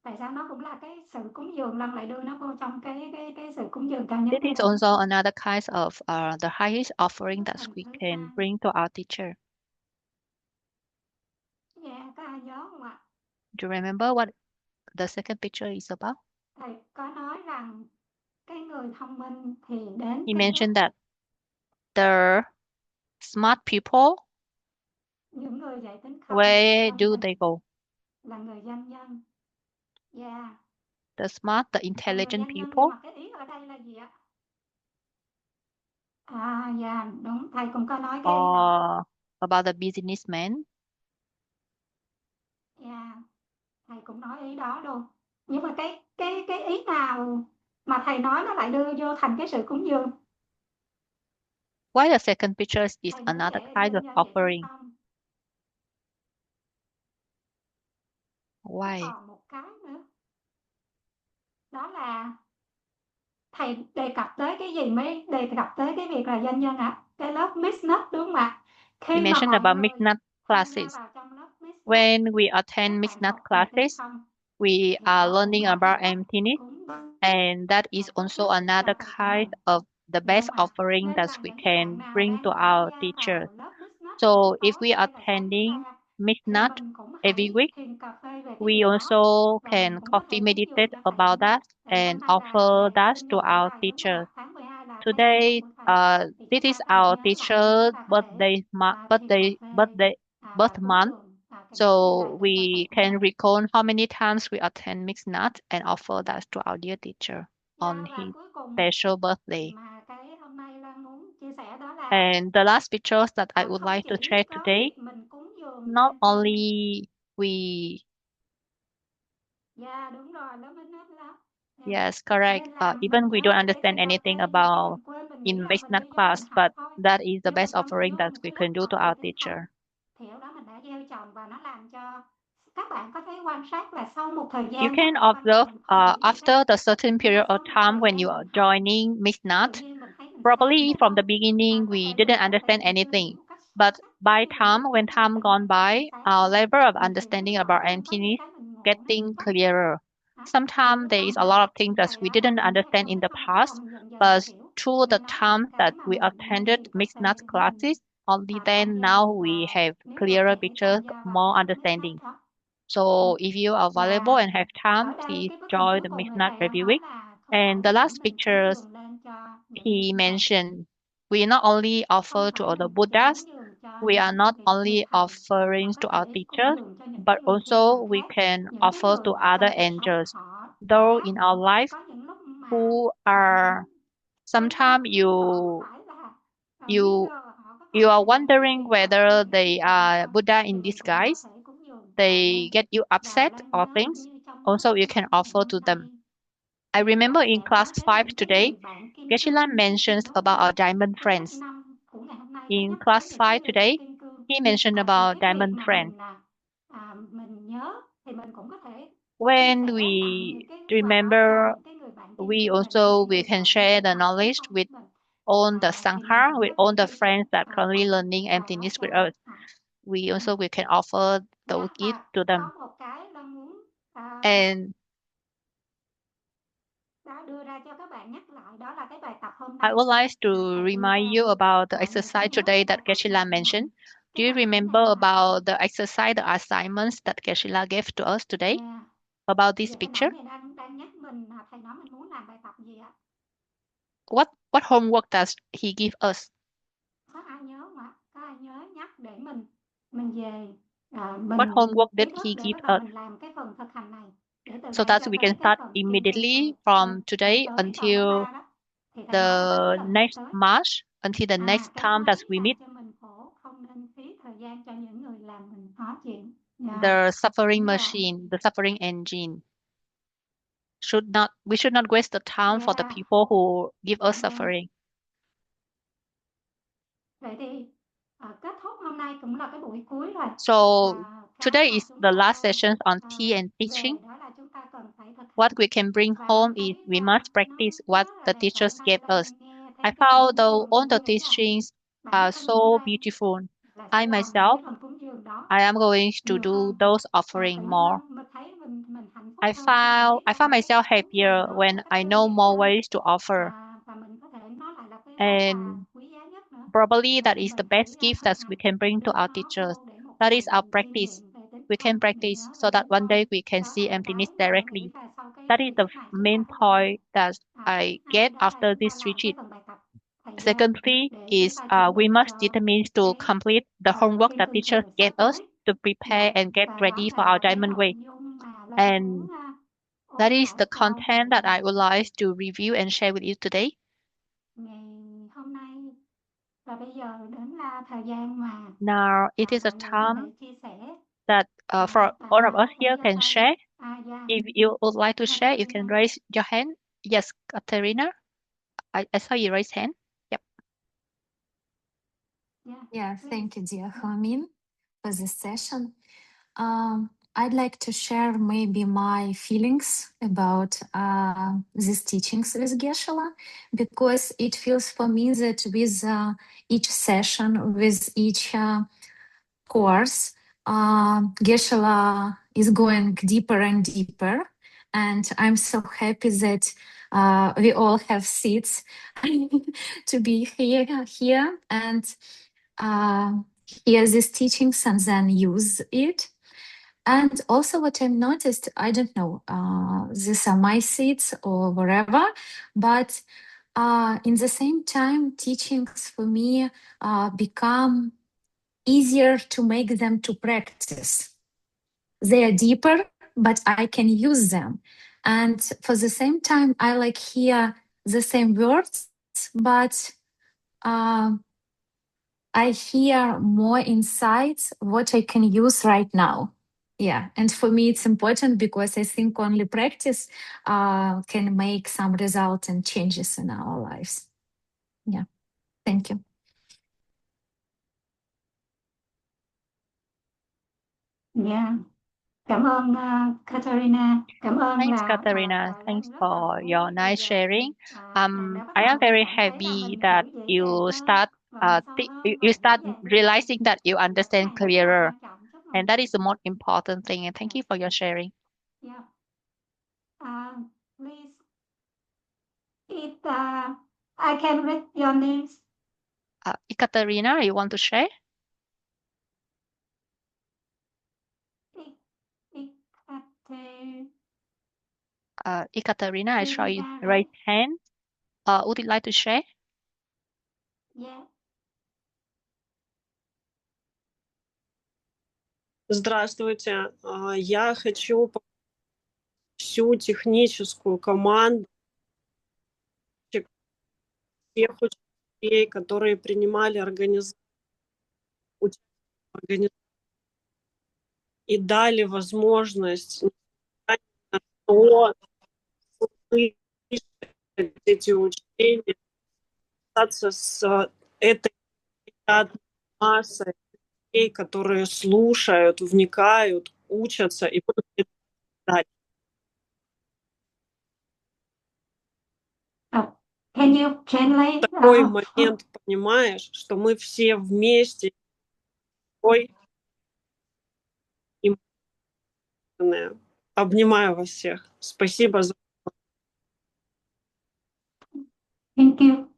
Tại sao nó cũng là cái sự cúng dường, Lân lại đưa nó vô trong cái sự cúng dường cao nhất. This is also another kind of the highest offering that we can bring to our teacher. Yeah, có ai nhớ không ạ? Do you remember what the second picture is about? Thầy có nói rằng cái người thông minh thì đến. He mentioned that the smart people, những người dạy tính không, where do they go? là người doanh nhân. Yeah. The smart, the intelligent people. Mà cái ý ở đây là gì ạ? Yeah, đúng, thầy cũng có nói cái ý này. About the businessman. Yeah, thầy cũng nói ý đó luôn. Nhưng mà cái ý nào mà thầy nói nó lại đưa vô thành cái sự cúng dường? Why the second picture is another kind of offering? Why? Còn một cái nữa. Đó là thầy đề cập tới cái gì mới đề cập tới cái việc là doanh nhân ạ? Cái lớp Mixnut đúng không ạ? He mentioned about Mixnut classes. When we attend Mixnut classes, we are learning about emptiness, and that is also another kind of the best offering that we can bring to our teachers. So if we are attending Mixnut every week, we also can coffee meditate about that and offer that to our teachers. Today, this is our teacher's birth month. So we can recall how many times we attend Mixnut and offer that to our dear teacher on his special birthday. And the last pictures that I would like to share today, not only we... Yes, correct. Even we don't understand anything about in Mixnut class, but that is the best offering that we can do to our teacher. You can observe after the certain period of time when you are joining Mixnut, Probably from the beginning, we didn't understand anything. But when time gone by, our level of understanding about emptiness getting clearer. Sometimes there is a lot of things that we didn't understand in the past, but through the time that we attended mixed nuts classes, only then now we have clearer pictures, more understanding. So if you are available and have time, please join the mixed nut every week. And the last pictures he mentioned, we not only offer to other Buddhas, we are not only offering to our teachers, but also we can offer to other angels. Though in our life, who are sometimes you you are wondering whether they are Buddha in disguise, they get you upset or things. Also, you can offer to them. I remember in class 5 today, Geshe mentions about our diamond friends. In class 5 today, he mentioned about diamond friends. When we remember, we can share the knowledge with all the Sangha, with all the friends that currently learning emptiness with us. We can offer those gifts to them. And I would like to remind you about the exercise today that Geshe mentioned. Do you remember about the exercise, the assignments that Geshe gave to us today about this picture? What homework does he give us? What homework did he give us? So that we can start immediately from today until the next March, until the next time that we meet. The suffering machine, the suffering engine. We should not waste the time for the people who give us suffering. So today is the last session on tea and teaching. What we can bring home is we must practice what the teachers gave us. I found though all the teachings are so beautiful. I myself, I am going to do those offering more. I found myself happier when I know more ways to offer. And probably that is the best gift that we can bring to our teachers. That is our practice. We can practice so that one day we can see emptiness directly. That is the main point that I get after this retreat. Secondly, is we must determine to complete the homework that teachers gave us to prepare and get ready for our diamond way. And that is the content that I would like to review and share with you today. Now it is a time that for all of us here can share. If you would like to share, you can raise your hand. Yes, Katerina, I saw you raise hand. Yep. Yeah, thank you, dear Homin, for this session. I'd like to share maybe my feelings about these teachings with Geshe, because it feels for me that with each session, with each course, Geshe is going deeper and deeper. And I'm so happy that we all have seats to be here and hear these teachings and then use it. And also what I've noticed, I don't know, these are my seats or wherever, but in the same time, teachings for me become easier to make them to practice. They are deeper, but I can use them. And for the same time, I like hear the same words, but I hear more insights what I can use right now. Yeah, and for me it's important because I think only practice can make some result and changes in our lives. Yeah, thank you. Yeah. Cảm ơn Katarina, cảm ơn Thanks, là Katarina. Thanks rất là for thú your vị nice sharing. đã bắt I am đầu mình very cảm thấy là happy mình that hiểu dễ dàng you hơn start và sâu hơn you và dễ start dàng tiếp nhận. realizing that you Và cái understand này là rất là clearer, quan trọng. Chúc and mừng. that is the most important thing. And thank you for your sharing. Yeah. Please, it, I can read your names. Ekaterina, you want to share? Ekaterina, I saw you raise hand. Would you like to share? Yeah. Здравствуйте. Я хочу всю техническую команду, всех учителей, которые принимали участие в организации и дали возможность, несмотря на то, слышать эти учения, остаться с этой приятной массой людей, которые слушают, вникают, учатся и будут дальше. Can you translate? В такой момент понимаешь, что мы все вместе, и обнимаю вас всех. Спасибо за... Thank you.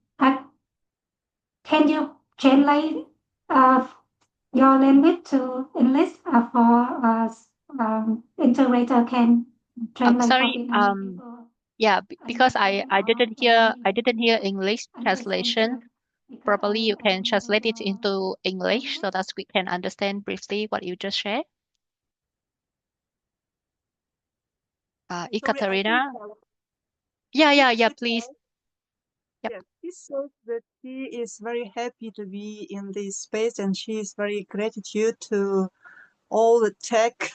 Can you translate your language to English for integrator can translate for Sorry. Vietnamese people? Yeah, because I didn't hear English translation properly. You can translate it into English so that we can understand briefly what you just shared. Ekaterina. Yeah, please. Yep. Yeah, she says that she is very happy to be in this space and she is very gratitude to all the tech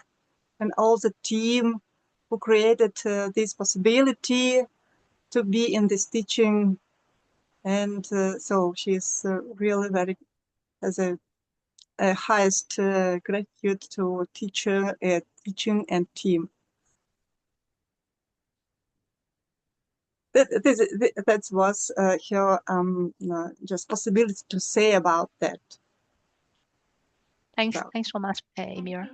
and all the team who created this possibility to be in this teaching. And so she's really very has a highest gratitude to teacher, teaching and team. That was her just possibility to say about that. Thanks So. so much, Emira.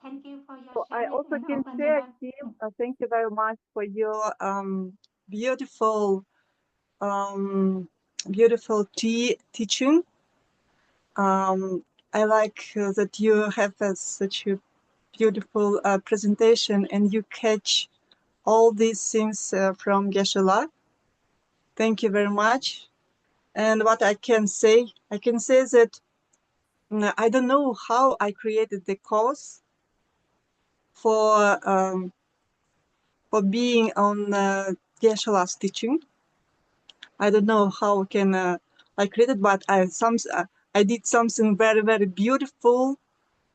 Thank you for your So I sharing also and can open share, the Kim, thank you very much for your beautiful, beautiful teaching. I like that you have such a beautiful presentation and you catch all these things from Geshe. Thank you very much. And what I can say that I don't know how I created the course for being on Geshe teaching. I don't know how can I created, but I did something very, very beautiful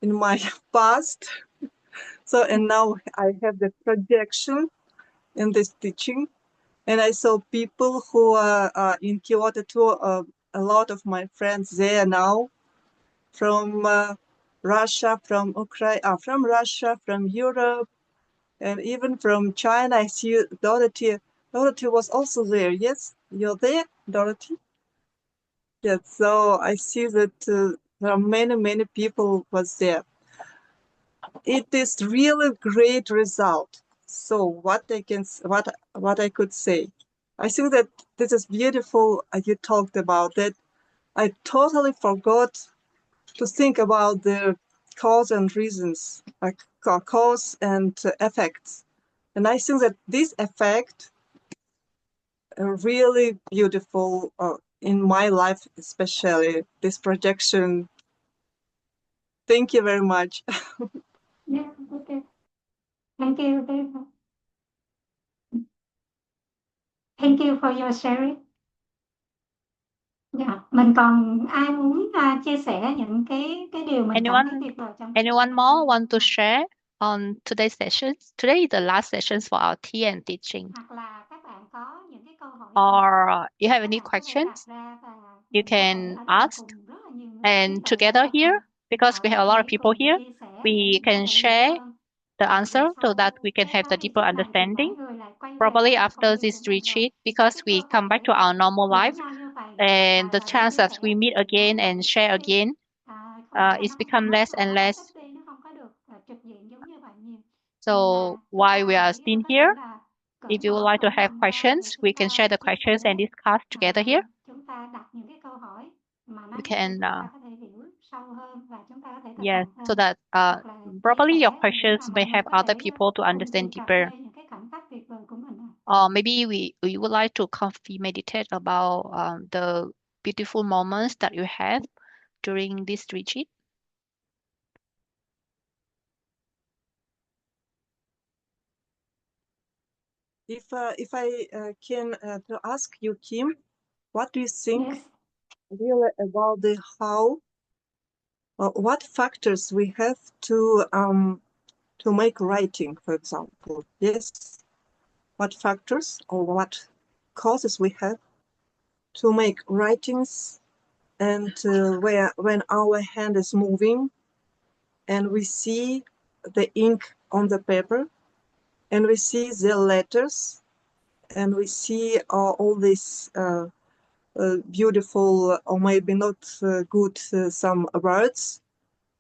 in my past. So, and now I have the projection in this teaching. And I saw people who are in Kyoto too, a lot of my friends there now from Russia, from Ukraine, from Russia, from Europe, and even from China. I see Dorothy. Dorothy was also there. Yes, you're there, Dorothy? Yes, so I see that there are many, many people was there. It is really great result. So what I could say, I think that this is beautiful. You talked about that. I totally forgot to think about the cause and reasons, like cause and effects. And I think that this effect really beautiful in my life, especially this projection. Thank you very much. Yeah, okay. Thank you very much. Thank you for your sharing. Dạ, mình còn ai muốn chia sẻ những cái điều mình cảm thấy tuyệt vời trong Anyone more want to share on today's session? Today is the last session for our tea and teaching. hoặc là các bạn có những cái câu hỏi Or you have các any bạn có thể questions, đặt ra và you mình có thể can ở đây ask. cùng rất là nhiều người And trí tuệ together thực here, hành because we have a lot of people here, we can share the answer so that we can have the deeper understanding. Probably after this retreat, because we come back to our normal life, and the chance that we meet again and share again is become less and less. So while we are still here, if you would like to have questions, we can share the questions and discuss together here. We can, yes, so that probably your questions may help other people to understand deeper. Or maybe we would like to coffee meditate about the beautiful moments that you have during this retreat. If I can to ask you, Kim, what do you think Yes. really about the how? What factors we have to make writing, for example? Yes. What factors or what causes we have to make writings, and where when our hand is moving and we see the ink on the paper and we see the letters and we see all these beautiful or maybe not good some words.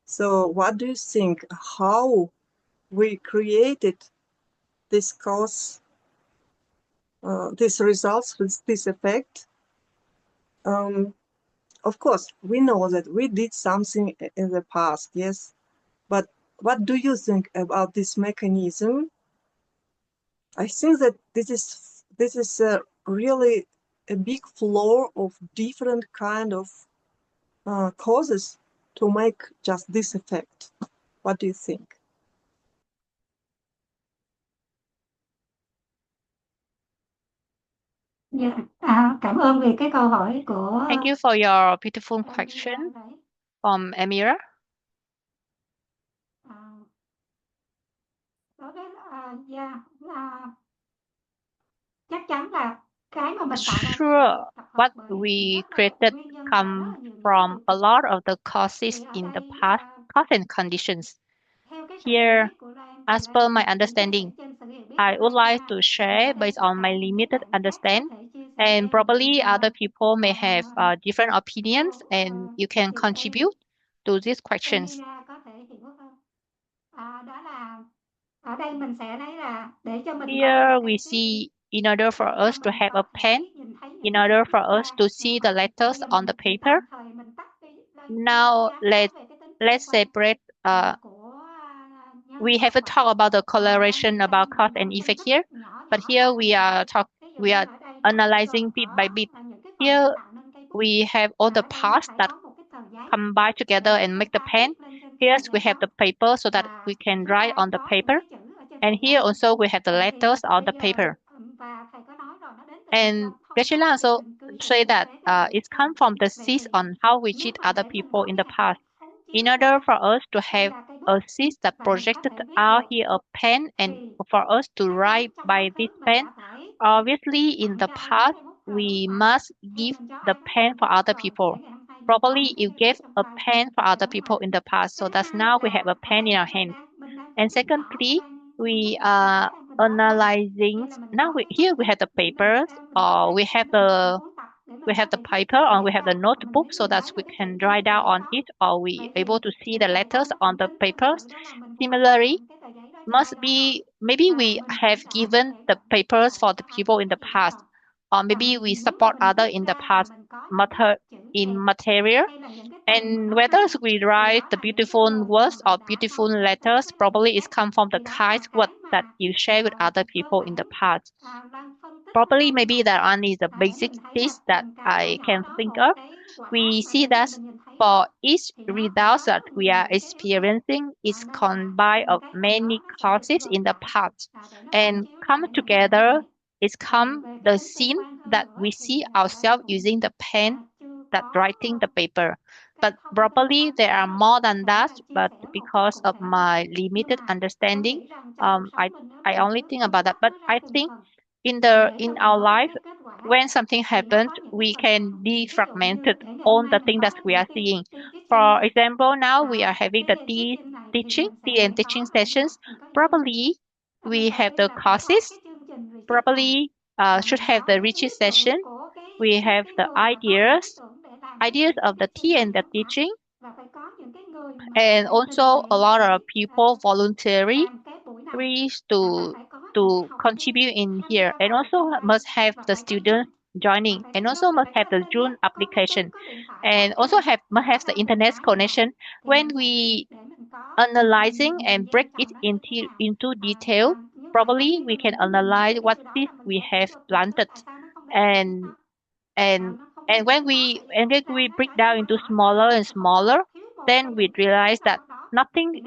So what do you think how we created this cause, these results with this effect? Of course, we know that we did something in the past, yes, but what do you think about this mechanism? I think that this is really a big flow of different kind of causes to make just this effect. What do you think? Dạ, cảm ơn vì cái câu hỏi của Thank you for your beautiful em question đấy. from Amira. Đối với chắc chắn là cái mà mình tạo ra cái Sure, tập hợp what bởi we rất là created nguyên nhân và rất come là nhiều những cái from điều a kiện. lot of the causes Thì ở in the đây past, cause and conditions. theo cái sự hiểu Here, biết của Lan thì as Lan per my cũng chia sẻ understanding, trên sự hiểu biết I của would Lan like ha. to Thì share ở đây based tất on my cả những limited bạn khác có understand, thể chia sẻ and probably và other people may have different opinions, and you can thì contribute to these questions. Emira có thể hiểu hơn. Đó là ở đây mình sẽ thấy là để cho mình có được Here we cái see, in order for để cho us to mình have a có pen, thể nhìn thấy những in cái order chữ for viết us ra to see the letters bây giờ on the mình paper. tạm thời mình tắt đi lên chưa có Now dám nói về cái tính khách let's quan separate. của We nhân vật haven't talked about the mà Lan coloration nghĩ là about như vậy cause một and phân effect tích here, nhỏ but nhỏ here ra we are ví dụ we như are ở đây nó chỉ analyzing bit by bit. có những cái phần Here để tạo nên cây bút we have all the ở đây nó parts phải that có một cái tờ giấy combine together để and chúng make the ta pen. viết lên trên cái Here tờ we giấy have đó the paper so that và we can chúng write ta on the có những paper. cái chữ ở trên And tờ here giấy also we have the thì letters on bây the giờ paper. và thầy có nói rồi nó đến từ And những dòng Geshe thông also mình cư xử say tử that tế với người it thân comes from the vậy seeds thì on how we nếu treat mà other để mình people có in cái the hoạt động past. phóng In chiếu order ra for us to đây have là cây a bút seed that và mình có projected thể viết out được here a pen, and thì for us to chắc chắn write trong by quá this khứ mình pen, đã phải obviously in tặng the cho ai đó past cây bút rồi đúng we không ạ must thì give mình cho the ai đó pen một for cây bút other rồi people. để ngày hôm nay mình có Probably một cái you cây bút gave trong a tay pen for phải other không people ạ in the past, so cái thứ that's hai now we have là a ở pen đây in á, our hand. mình đang phân And tích nhỏ secondly, we mình đang are vẽ ra mình nói ra analyzing. hay là mình Now có cái here bút we have nét the để mình papers, mình có or thể mình có một cuốn tập để we mình có have the thể viết paper, tờ or we giấy have the ra và mình notebook, thấy so mình that nói we được cái can sự trên write cái tờ down giấy on đó it, or we vậy able thì to see để the cho mình có letters cái on phần the tính thực papers. sự đó là mình hoàn Similarly, tặng cái tờ giấy đó cho ai must đó rồi be maybe và we mình have cũng đã có given thể the tận dụng papers lại for the cho ai people đó in cái the tờ giấy past, rồi or maybe còn we nếu mà support mình other viết in the ra mà past mình có những cái matter chữ in đẹp material. hay là những cái từ mà And nó whether hay we thì write đó the là những cái beautiful lời words mà or mình đã beautiful trao đổi với letters, với probably người it's khác come from the thì đó kind là words cái that mà you share with other cơ people in the bản past. đang phân tích ở Probably trong maybe bài that viết one is the để basic mình thấy là piece that từng cái nhỏ I nhỏ can đó think một of. cái quả We mà see để cho that mình nhìn thấy được for each thì nó phải results có that rất we nhiều are những cái yếu tố experiencing is nên là combined từng of cái nhỏ many nhỏ nó sẽ được causes gộp in the lại past, để nó phóng and chiếu ra come để mình nhìn thấy together được is come về cái the tính trực scene quan hơn that nữa we thì see ở đây ourselves cũng using the pen chưa that có writing the paper. cái But thông tin probably hoàn there chỉnh are nào more để than có thể that, là chia but sẻ một cách because cụ of thể được my nhưng limited mà con understanding, nghĩ rằng trong cuộc I sống mình á, I mình only cứ think từng about that. tách But nó ra I từng think phần in our life, when something happens, we can defragment on the thing that we are seeing. For example, now we are having the teaching sessions. Probably we have the courses. Probably should have the retreat session. We have the ideas of the tea and the teaching, and also a lot of people voluntarily to contribute in here, and also must have the students joining, and also must have the June application, and also must have the internet connection. When we analyzing and break it into detail, probably we can analyze what seeds we have planted, and and when we break down into smaller and smaller, then we realize that nothing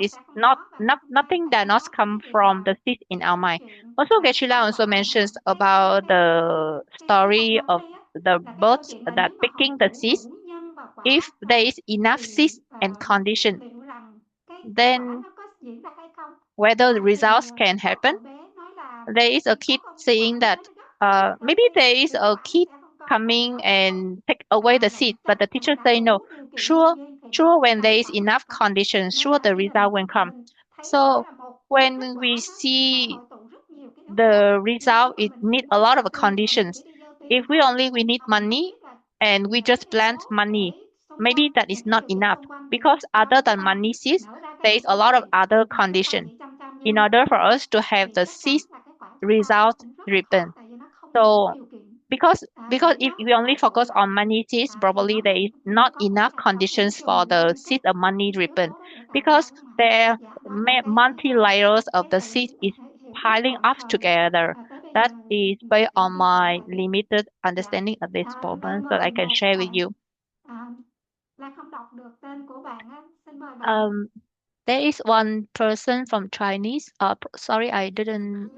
that not come from the seed in our mind. Also, Geshe also mentions about the story of the birds that picking the seeds. If there is enough seeds and condition, then whether the results can happen. There is a kid saying that maybe there is a kid coming and take away the seed, but the teacher say no. Sure, sure, when there is enough conditions, sure the result will come. So when we see the result, it need a lot of conditions. If we need money and we just plant money, maybe that is not enough, because other than money seeds, there is a lot of other condition in order for us to have the seed result ripen. So because if we only focus on money seeds, probably there is not enough conditions for the seed of money ripen, because there multi layers of the seed is piling up together. That is based on my limited understanding at this moment that I can share with you. Um, there is one person from Chinese. Sorry, I didn't.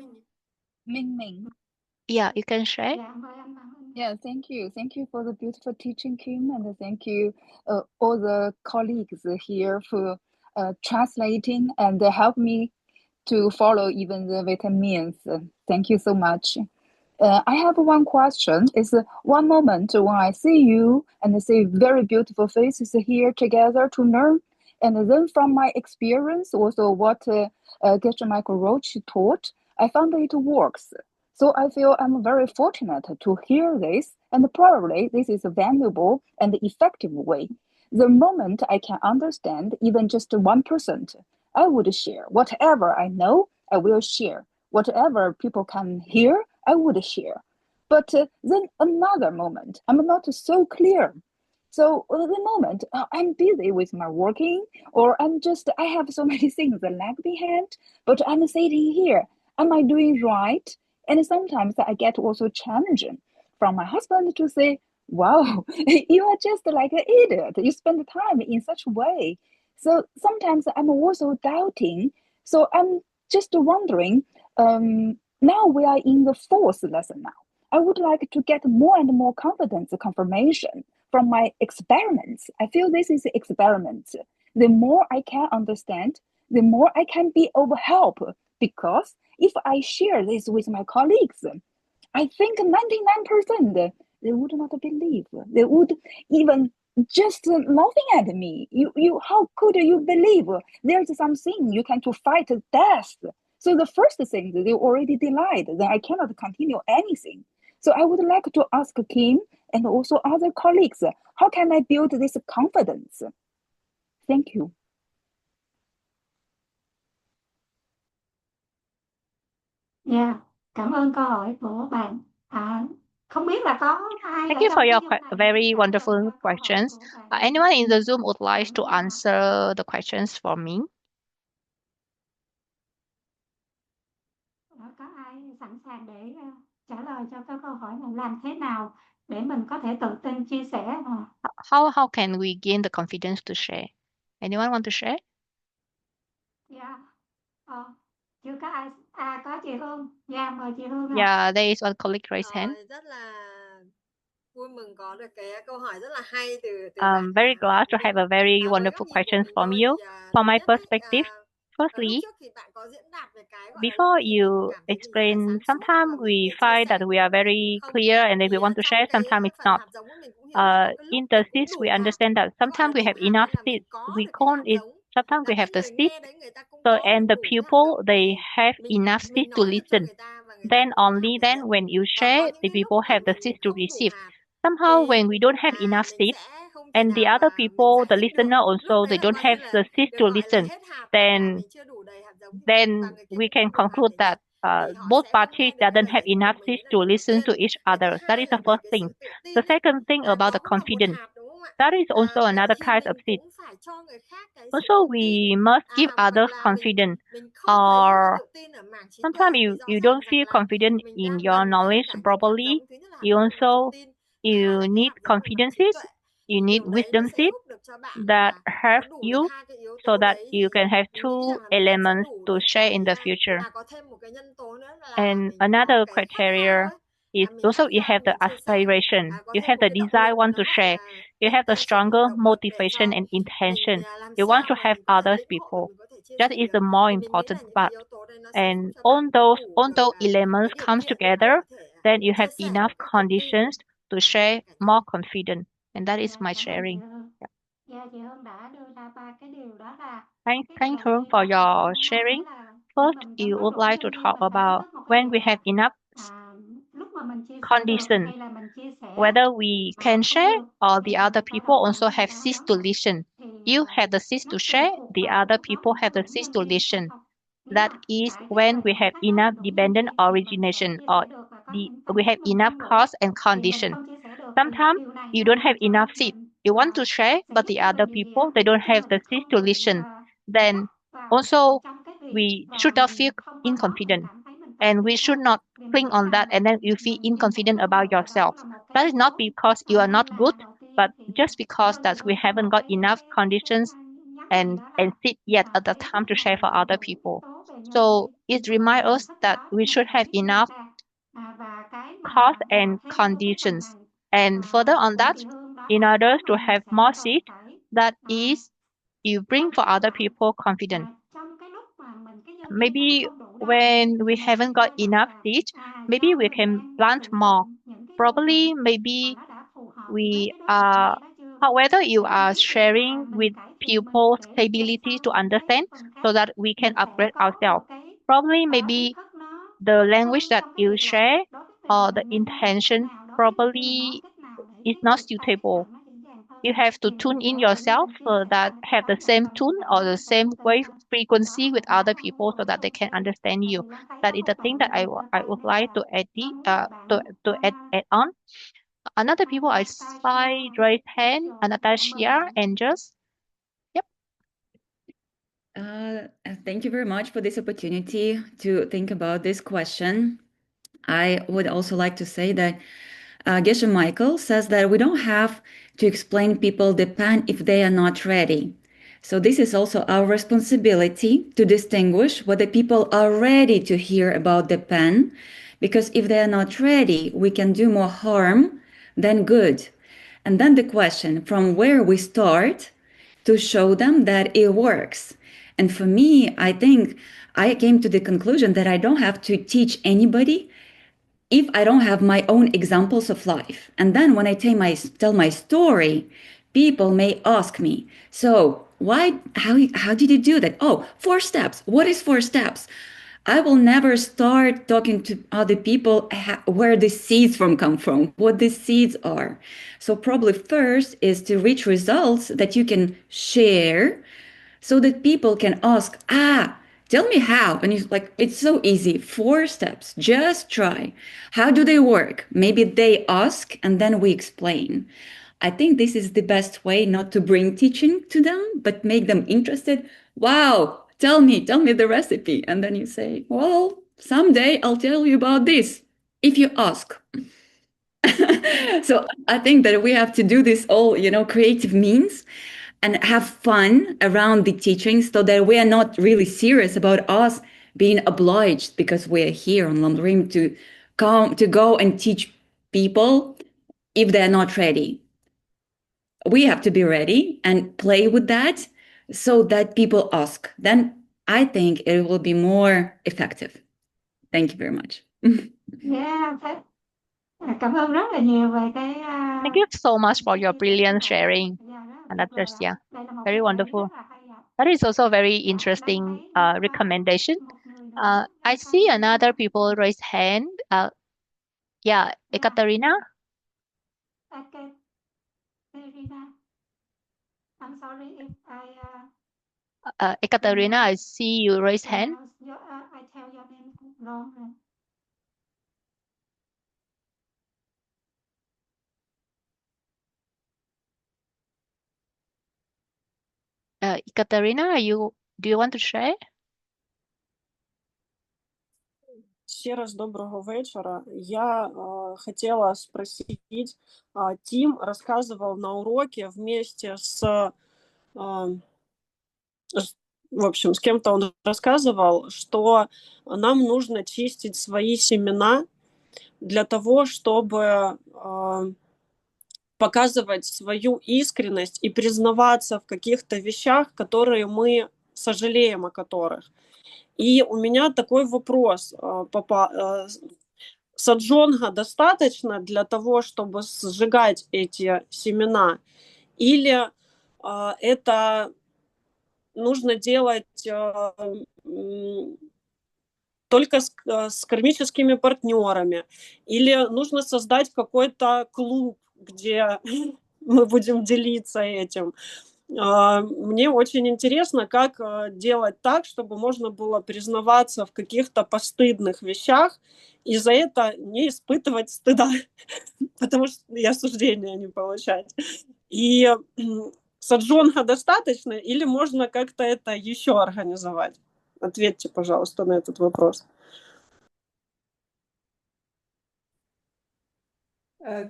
Ming Ming. Yeah, you can share. Yeah, thank you. Thank you for the beautiful teaching, Kim, and thank you all the colleagues here for translating and help me to follow even the vitamins. Thank you so much. I have one question. It's one moment when I see you and see very beautiful faces here together to learn, and then from my experience, also what Geshe Michael Roach taught, I found it works. So I feel I'm very fortunate to hear this, and probably this is a valuable and effective way. The moment I can understand even just 1%, I would share. Whatever I know, I will share. Whatever people can hear, I would share. But then another moment, I'm not so clear. So the moment I'm busy with my working, or I have so many things that lag behind, but I'm sitting here. Am I doing right? And sometimes I get also challenging from my husband to say, wow, you are just like an idiot. You spend time in such a way. So sometimes I'm also doubting. So I'm just wondering, now we are in the fourth lesson now. I would like to get more and more confidence confirmation from my experiments. I feel this is an experiment. The more I can understand, the more I can be of help, because if I share this with my colleagues, I think 99% they would not believe. They would even just laughing at me. How could you believe there's something you can to fight death? So the first thing they already denied, then I cannot continue anything. So I would like to ask Kim and also other colleagues, how can I build this confidence? Thank you. Yeah, cảm ơn câu hỏi của bạn. Không biết là có ai Thank ở you trong for cái your Zoom này very trả lời wonderful cho câu hỏi questions. của bạn? Anyone in the Zoom would like to answer the questions for me? Có ai sẵn sàng để trả lời cho cái câu hỏi này, làm thế nào để mình có thể tự tin chia sẻ mà? How can we gain the confidence to share? Anyone want to share? Yeah. Chưa có ai. Có chị Hương. Yeah, mời chị Hương ạ. Yeah, there is one colleague raise hand. Rất là vui mừng có được cái câu hỏi rất là hay từ I'm very glad to have a very wonderful questions from you. From my perspective, Firstly, before you explain, sometimes we find that we are very clear and then we want to share, sometimes it's not. In the seeds, we understand that sometimes we have enough seeds. We call it, sometimes we have the seed. So, and the people, they have enough seeds to listen. Then only then when you share, the people have the seeds to receive. Somehow when we don't have enough seeds, and the other people, the listener also, they don't have the seeds to listen, then we can conclude that both parties doesn't have enough seeds to listen to each other. That is the first thing. The second thing about the confidence, that is also another kind of seed. Also, we must give others confidence. Or sometimes you don't feel confident in your knowledge properly. You need confidences. You need wisdom seed that help you so that you can have two elements to share in the future. And another criteria is also you have the aspiration, you have the desire want to share, you have the stronger motivation and intention. You want to help others people. That is the more important part. And all those elements comes together, then you have enough conditions to share more confident. And that is my sharing. Chị Hương đã đưa ra 3 cái điều đó là cái điều Thank đầu you tiên for là chị your cũng nói sharing. là First, mình trong you đó would đủ like to đương nhiên talk mình phải ý about thức một cái when we điều have là enough lúc mà mình chia sẻ được conditions, hay là mình chia sẻ whether we mà can không share được or thì the other mình phải people đồng also thuận với have điều ceased to đó listen. thì You have the cease nó to tùy share, thuộc the vào other lúc đó people mình có have the đủ cease nhân to duyên hay listen. không. Nếu That mà is cả hai when we đều have thấy đó là enough đủ nhân dependent duyên thì mình sẽ origination chia or sẻ được, và có the những tình we have huống mà enough không đủ cause and thì mình condition. không chia sẻ được, thì Sometimes điều này you nó don't have làm cho enough seed. mình You want to share, sẽ but giúp the cho other mình nhiều dự people án, they giúp don't cho have mình the seed không to bị listen. mắc Then vào also trong cái việc we và should not feel mình thông qua đó mình inconfident. cảm thấy mình tự And ti we should hơn, not vì mình cling nghĩ on that rằng and then you feel mình chưa inconfident đủ about rồi, và đó yourself. là một cái That yếu is not tố. because you are Nên not good, là đầu but tiên thì just because Hương that thì we Hương có haven't một got enough conditions nhấn mạnh and đó là seed yet at the ý time thức to share rằng for đầy other đủ yếu people. tố về nhân So duyên it và reminds us nhận thức that đó để we mình should have biết được enough là và cái cause mà and theo như cái phần conditions. này And further on của that, chị Hương đó in là cái order mà to mình have sẽ more cần seed, phải that is you bring cân for nhắc other lại. people confidence. Trong cái lúc mà mình cái nhân duyên đó nó Maybe không đủ đâu when thì we mình haven't hãy got coi lại enough là seed, maybe do we mình can đang plant sử more. dụng những cái ngôn Probably ngữ mà maybe nó đã phù hợp với we cái đối tượng are, này hay chưa. however you Để are cái việc mà sharing mình with cải thiện mình pupils' để về ability sau to những cái understand phần so khác that we can mình sẽ upgrade có ourselves. một cái Probably ý maybe thức nó the tốt language hơn that trong cái you việc là share đối với tình or the hình mình nói như thế intention nào, đối với người kia mình nói probably cách nào để is cái not việc sau tiếp suitable. cận nó dễ dàng hơn. You have to Thì mình tune in sẽ tự nhiên yourself mình chia so sẻ that và người ta have the thấy được same mình tune cảm or thấy the người ta same tự tin wave hơn. Thì đó frequency là with một cái other không people muốn so bỏ that sót they ở can đây. understand Tại you. vì Loan thấy That có is the một thing bạn that đang giơ I tay would nên like là to add Loan muốn mời bạn add on. Another people I Anastasia saw raise hand, dạ mời Anastasia bạn. and just yep. Thank you very much for this opportunity to think about this question. I would also like to say that Geshe Michael says that we don't have to explain people the pen if they are not ready. So this is also our responsibility to distinguish whether people are ready to hear about the pen, because if they are not ready, we can do more harm than good. And then the question, from where we start to show them that it works. And for me, I think I came to the conclusion that I don't have to teach anybody if I don't have my own examples of life. And then when I tell my story, people may ask me, so how did you do that? Oh, 4 steps. What is 4 steps? I will never start talking to other people where the seeds come from, what the seeds are. So probably first is to reach results that you can share so that people can ask, tell me how. And it's so easy. 4 steps. Just try. How do they work? Maybe they ask and then we explain. I think this is the best way not to bring teaching to them, but make them interested. Wow, tell me the recipe. And then you say, well, someday I'll tell you about this if you ask. So I think that we have to do this all, creative means and have fun around the teaching so that we are not really serious about us being obliged because we are here on Lamrim to go and teach people if they're not ready. We have to be ready and play with that so that people ask. Then I think it will be more effective. Thank you very much. Yeah, cảm ơn rất là nhiều về cái Thank you so much for your chia sẻ brilliant của bạn. sharing, Yeah, rất là and tuyệt that's vời just, ạ. yeah, Đây là một very cái gợi ý wonderful. rất là hay ạ. That is also very Đang interesting thấy một recommendation. một người nữa I đang see có another people raise hand. Yeah, Ekaterina. Katerina. I'm sorry if I Ekaterina, I see you raise hand. I tell your name wrong. Ekaterina, do you want to share? Ще раз доброго вечора. Я хотела спросить, Тим рассказывал на уроке вместе в общем, с кем-то он рассказывал, что нам нужно чистить свои семена для того, чтобы показывать свою искренность и признаваться в каких-то вещах, которые мы сожалеем о которых. И у меня такой вопрос, саджонга достаточно для того, чтобы сжигать эти семена? Или это нужно делать только с кармическими партнерами? Или нужно создать какой-то клуб, где мы будем делиться этим? Мне очень интересно, как делать так, чтобы можно было признаваться в каких-то постыдных вещах и за это не испытывать стыда, потому что и осуждения не получать. И саджонга достаточно или можно как-то это еще организовать? Ответьте, пожалуйста, на этот вопрос.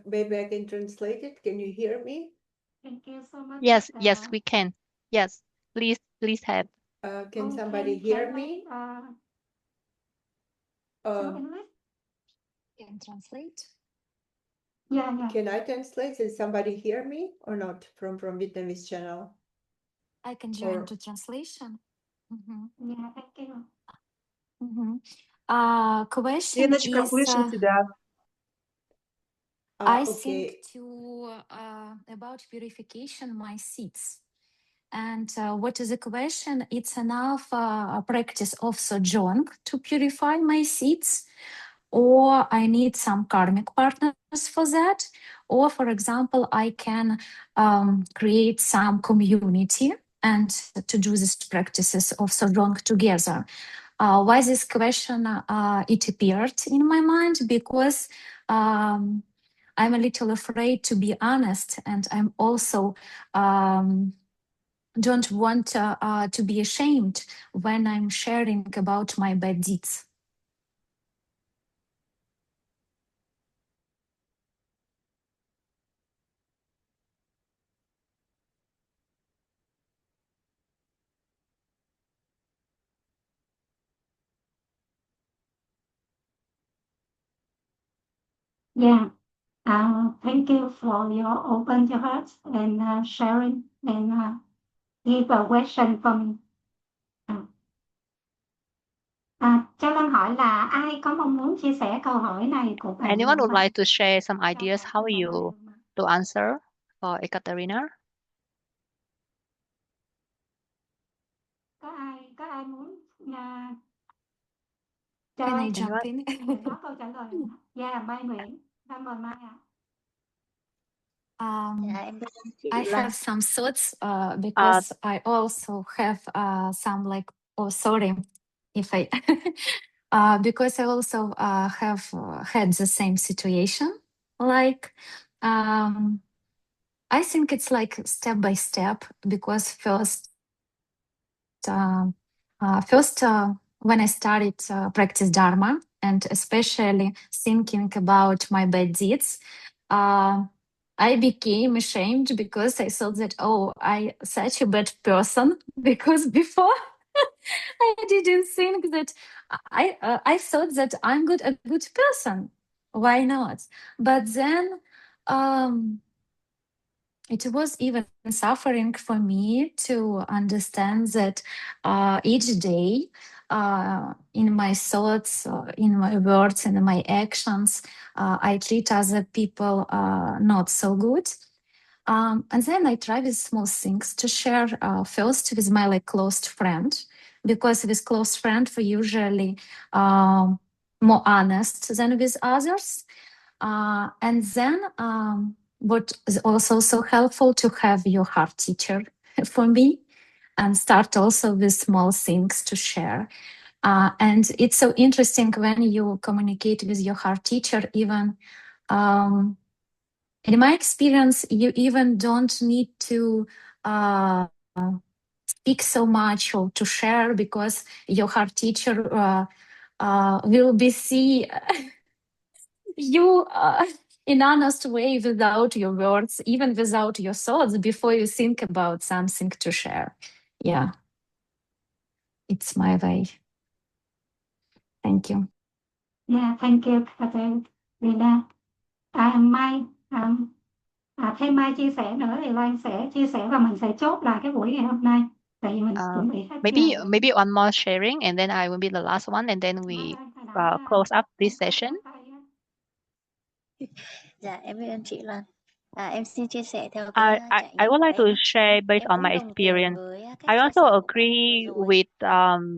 Maybe I can translate it. Can you hear me? Thank you so much. Yes, we can. Yes, please have. Can somebody hear me? English? Can translate? Yeah. Can I translate? Can somebody hear me or not from Vietnamese channel? I can join to translation. Yeah, thank you. Question Леночка, is, слышим тебя. I Okay. think about purification my seeds. And what is the question? It's enough a practice of sojong to purify my seeds, or I need some karmic partners for that, or for example, I can create some community and to do these practices of sojong together. Why this question it appeared in my mind? Because I'm a little afraid to be honest, and I'm also don't want to be ashamed when I'm sharing about my bad deeds. Yeah. Thank you for your open heart and sharing and give a question for me. Cho Lan hỏi là ai có mong muốn chia sẻ câu hỏi này của bạn? Anyone would like to share some ideas how you to answer for Ekaterina? Có ai muốn Can I jump in? có câu trả lời không? Yeah, Mai Nguyễn. Cảm ơn Mai ạ. I have some thoughts because I also have some like, oh, sorry if I, because I also have had the same situation. Like, I think it's like step by step, because first, when I started practice Dharma, and especially thinking about my bad deeds, I became ashamed because I thought that, oh, I such a bad person, because before I didn't think that I thought that I'm a good person. Why not? But then it was even suffering for me to understand that each day, in my thoughts, in my words, and in my actions, I treat other people not so good. And then I try with small things to share first with my close friend, because with close friend we usually more honest than with others. And then what is also so helpful to have your heart teacher for me, and start also with small things to share. And it's so interesting when you communicate with your heart teacher, even in my experience, you even don't need to speak so much or to share, because your heart teacher will be see you in honest way without your words, even without your thoughts, before you think about something to share. Yeah, it's my way. Thank you. Yeah, thank you, Katerina. Mai, thêm Mai chia sẻ nữa thì Loan sẽ chia sẻ và mình sẽ chốt lại cái buổi ngày hôm nay. Tại vì mình chuẩn bị hết giờ. Maybe one more sharing, and then I will be the last one, and then we close up this session. Dạ, em biết ơn chị Loan. Em xin chia sẻ theo I, cái trải I nghiệm would của like to em. share based Em on cũng my đồng tình experience. với I cách chia also sẻ của bạn agree vừa rồi. with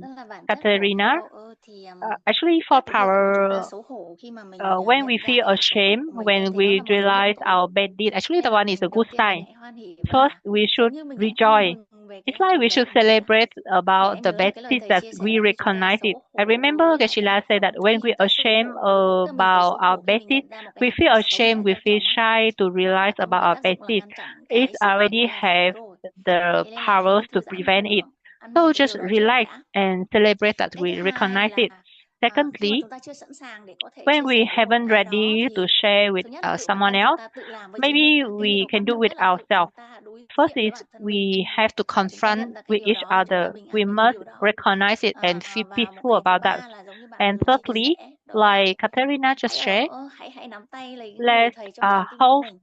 Tức là bản chất của Katerina. follower thì Actually, for các thế hệ của chúng ta power, xấu hổ khi mà mình when we nhận ra feel cái xấu hổ ashamed, của mình when thì đó we là một dấu hiệu realize tốt. our bad deed, actually the Nên là one is a good đầu tiên mình sign. hãy hoan hỉ First, và we giống should như mình hãy ăn rejoice. mừng về It's cái like we hành should động của mình ạ. celebrate Thì about em the nhớ là bad cái lời deeds thầy that chia sẻ we là khi chúng ta recognize it. xấu I hổ remember với lại Geshe-la said that when we cái xấu ashamed hổ, tức là mình phải about xấu our hổ khi bad mình deeds, nhận ra một cái we hành feel động xấu ashamed, mình we đã feel từng mắc shy to và realize có một about cái our tác bad dụng là deeds. ngăn chặn It cái sự already mạnh là have xấu rồi. the Thế nên là hãy powers to thư giãn một prevent it. chút, ăn mừng So cái just điều đó trước relax đã. and celebrate that Cái we thứ hai recognize it. là khi mà Secondly, chúng ta chưa sẵn sàng để có thể when chia we sẻ với một haven't ai đó ready to thì share with thứ nhất là tự bản someone thân chúng else, ta tự làm với chính maybe mình đã. Cái điều we đó can quan do trọng with nhất là tự chúng ourselves. ta đối First diện với is bản thân mình we have to và chúng ta confront nhận ra cái with điều each đó và chúng ta other. bình We an với cái must điều đó. recognize it and feel Và một peaceful cái thứ about that. ba là giống như bạn And vừa chia thirdly, sẻ, đó là like Katerina just hãy shared, hãy nắm tay lấy những người let's thầy trong trái tim của hold mình.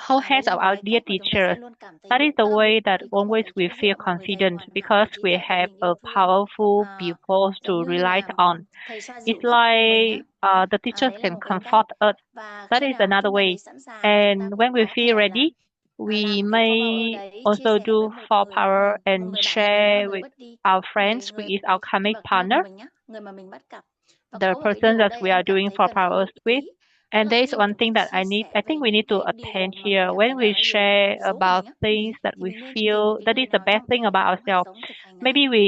hold Đấy hands là of một our cái dear cách mà chúng ta sẽ teachers. luôn cảm thấy That is vững the tâm way that vì có một always cái we chỗ feel dựa, một người thầy confident hoàn hảo because và trí we tuệ và have tình a yêu thương. powerful people to Giống như rely là on. thầy xoa It's dịu tóc của mình like the teachers đấy là can một cái cách. comfort us. Và That khi is nào mà another chúng ta way. thấy sẵn sàng thì chúng ta And cũng when we có feel thể là ready, làm we cái may follower đấy, chia also sẻ do với một for người power một and người bạn của mình, đó là share người with buddy, our người friends, who người is our nhân karmic vật nuôi của partner, mình nhá, người mà mình bắt gặp. Và the có một cái person điều ở that đây we are em cảm doing thấy for cần phải powers lưu with. ý, đó And là there is khi mà one chúng ta thing that chia I sẻ think về we need những to cái điều attend mà mình here. cảm thấy When là we cái điều share xấu của mình about á, things that thì we mình nên tìm feel cái that người is the nào best trong cái thing hệ about thống hạt ourselves, giống thực hành maybe này.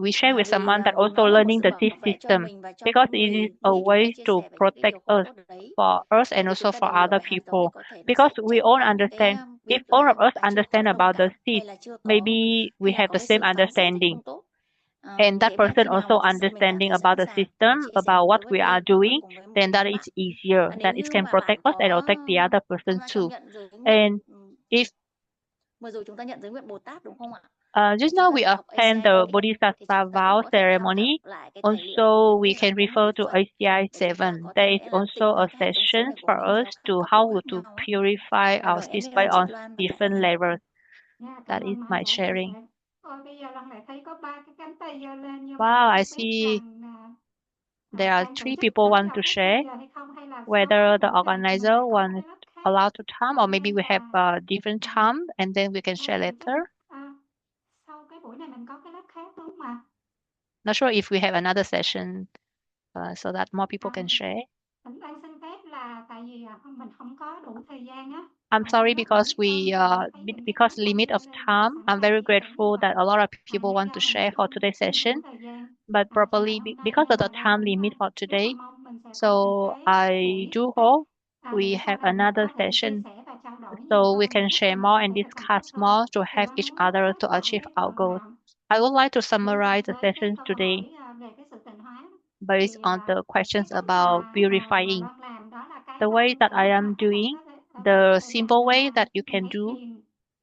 we share with someone that Vì also nó là một learning sự the bảo vệ cho system, mình và cho cái because it is người a nghe chúng ta way chia to sẻ về những cái protect điều không us, tốt đấy. for us and Tại vì also chúng ta for đều hiểu other là hạt giống thì people, có thể nó because sẽ we tránh all khỏi những cái understand. If việc all là of us chúng ta chưa có understand đồng about the cảm seed, hay là chưa có maybe we hay là have có the cái same sự phán xét thì understanding, không tốt. and that Thế mà person khi nào mà also thực sự mình cảm understanding thấy sẵn about the sàng để system, chia sẻ about cùng what với we are buddy hoặc là doing, cùng với một then that người is bạn. easier, Và nếu that it như can mà protect bạn us and protect the other tham person gia trong too. nhận giới nguyện, And if vừa rồi chúng ta nhận giới nguyện Bồ Tát đúng không ạ? just Thì chúng now ta we được học attend ACI the 7 thì Bodhisattva chúng ta cũng vow có thể tham khảo ceremony. lại cái tài liệu Also, giống we như là can có một refer quyển to sách ACI để chúng ta 7. có There thể is là also tìm ra a cái hạt giống sống session này của mình for us theo các to cấp độ how khác to nhau. purify our Rồi em biết system ơn chị on Loan và tất cả different nhà. levels. Dạ, That cảm is ơn Mai my đã chia sharing. sẻ. Ôi, bây giờ Loan lại thấy có 3 cái cánh tay giơ lên nhưng mà Wow, Loan I không biết see rằng there are ban tổ 3 chức people có want cho to phép bây share. giờ hay không, hay là sau cái Whether the buổi này thì mình organizer lại có một cái wants lớp khác. allowed to time, or maybe Nên we have là a different time, and then we can share thì chắc later. sau cái buổi này mình có cái lớp khác đúng không ạ? Not sure if we have another session so that more people can share. Đang xin phép là tại vì mình không có đủ thời gian á. I'm sorry because because limit of time. I'm very grateful that a lot of people want to share for today's session, but probably because of the time limit for today, so I do hope we have another session so we can share more and discuss more to help each other to achieve our goals. I would like to summarize the sessions today based on the questions about purifying. The way that I am doing, the simple way that you can do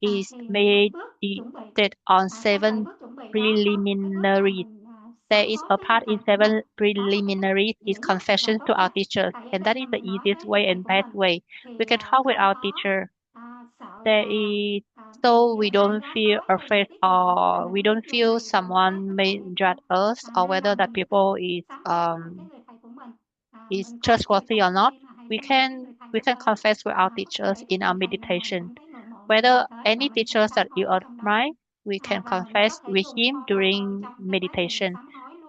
is made it on 7 preliminaries. There is a part in 7 preliminaries is confession to our teachers, and that is the easiest way and best way. We can talk with our teacher. there is, so we don't feel afraid or we don't feel someone may judge us or whether that people is trustworthy or not. We can confess with our teachers in our meditation. Whether any teachers that you admire, we can confess with him during meditation.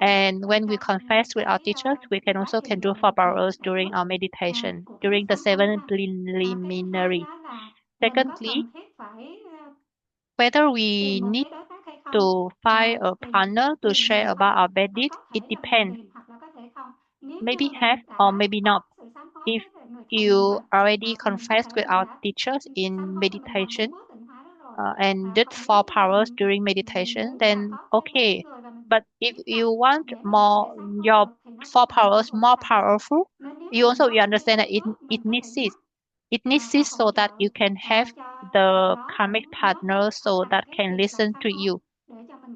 And when we confess with our teachers, we can also can do 4 hours during our meditation, during the 7 preliminary. Secondly, whether we need to find a partner to share about our bad deeds, it depends. Maybe have or maybe not. If you already confessed with our teachers in meditation and did 4 hours during meditation, then okay. But if you want more, your 4 hours more powerful, you understand that it needs this. It needs this so that you can have the karmic partner so that can listen to you.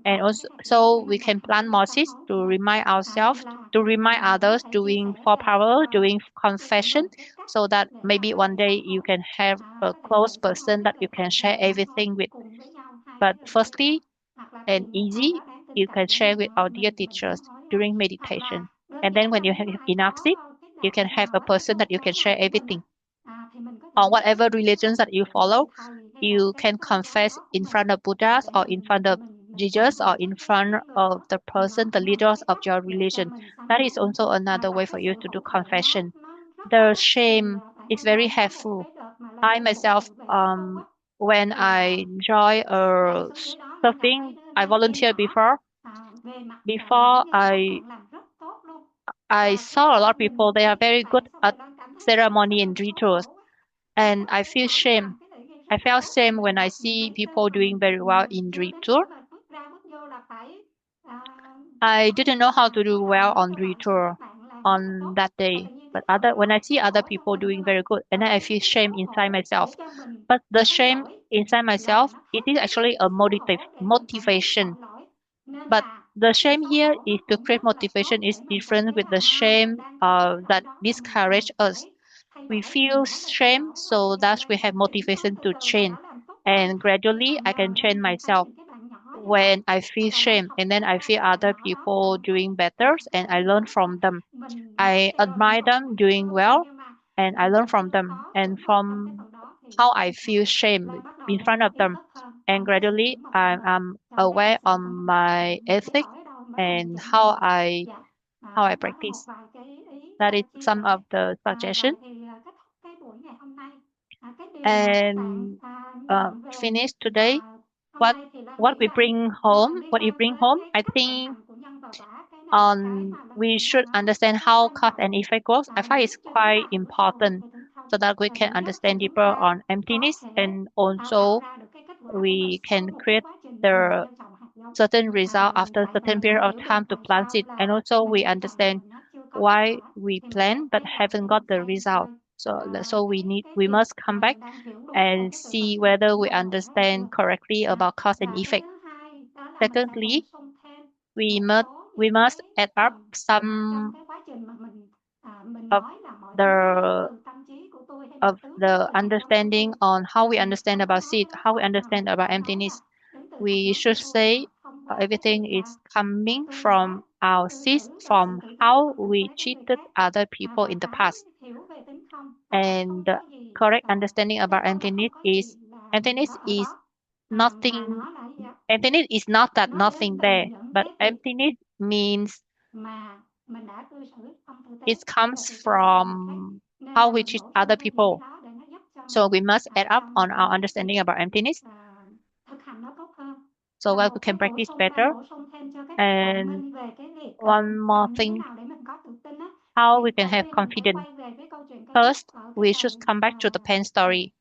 And also, so we can plant more seeds to remind ourselves, to remind others doing 4 hours, doing confession, so that maybe one day you can have a close person that you can share everything with. But firstly, and easy, you can share with our dear teachers during meditation. And then when you have enough seed, you can have a person that you can share everything. Or whatever religions that you follow, you can confess in front of Buddhas or in front of Jesus or in front of the person, the leaders of your religion. That is also another way for you to do confession. The shame is very helpful. I myself, when I join surfing, I volunteered before. Before I saw a lot of people, they are very good at ceremony and rituals, and I feel shame. I felt shame when I see people doing very well in ritual. I didn't know how to do well on ritual on that day, but when I see other people doing very good, and then I feel shame inside myself. But the shame inside myself, it is actually a motivation. But the shame here is to create motivation is different with the shame that discourage us. We feel shame so that we have motivation to change. And gradually I can change myself when I feel shame and then I feel other people doing better and I learn from them. I admire them doing well and I learn from them and from how I feel shame in front of them. And gradually I'm aware of my ethics and how I practice. That is some of the suggestion. And finish today. What we bring home, what you bring home, I think we should understand how cause and effect goes. I find it's quite important so that we can understand deeper on emptiness and also we can create the certain result after certain period of time to plant it. And also we understand why we plan but haven't got the result. So we must come back and see whether we understand correctly about cause and effect. Secondly, we must add up some of the understanding on how we understand about seed, how we understand about emptiness. We should say everything is coming from our seeds, from how we treated other people in the past. And the correct understanding about emptiness is nothing. Emptiness is not that nothing there, but emptiness means it comes from how we treat other people. So we must add up on our understanding about emptiness so that we can practice better. And one more thing, how we can have confidence. First, we should come back to the pen story.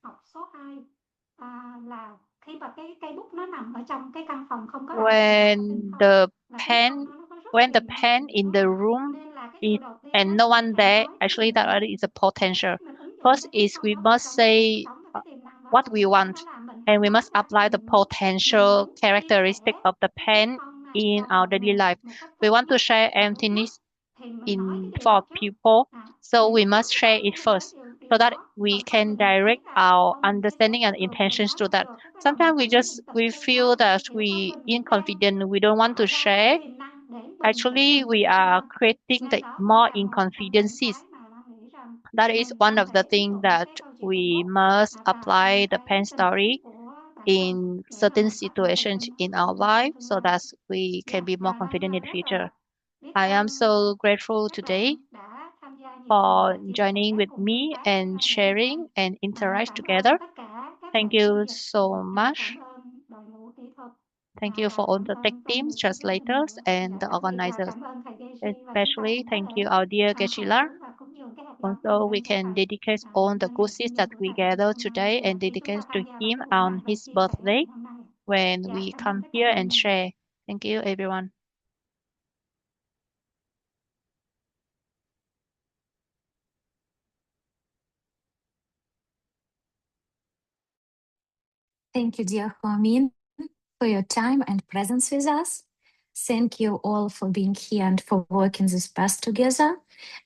When the pen in the room is and no one there, actually that already is a potential. First is we must say what we want and we must apply the potential characteristic of the pen in our daily life. We want to share emptiness for people, so we must share it first. so that we can direct our understanding and intentions to that. Sometimes we feel that we inconfident, we don't want to share. Actually, we are creating the more inconfidences. That is one of the things that we must apply the pain story in certain situations in our life so that we can be more confident in the future. I am so grateful today for joining with me and sharing and interact together. Thank you so much. Thank you for all the tech teams, translators, and the organizers. Especially thank you our dear Geshe. Also, we can dedicate all the good seeds that we gather today and dedicate to him on his birthday when we come here and share. Thank you, everyone. Thank you, dear Huamin, for your time and presence with us. Thank you all for being here and for working this path together.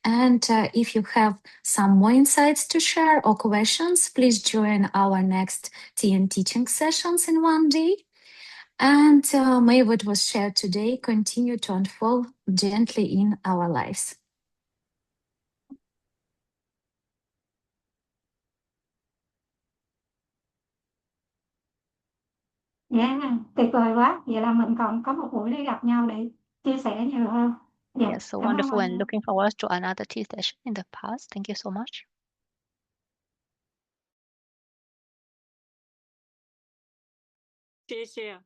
And if you have some more insights to share or questions, please join our next tea and teaching sessions in one day. And may what was shared today continue to unfold gently in our lives. Yeah, tuyệt vời quá. Vậy là mình còn có một buổi để gặp nhau để chia sẻ nhiều hơn. Dạ, Yes, so cảm ơn wonderful mọi and người. looking forward to another tea session in the past. Thank you so much. Geshe.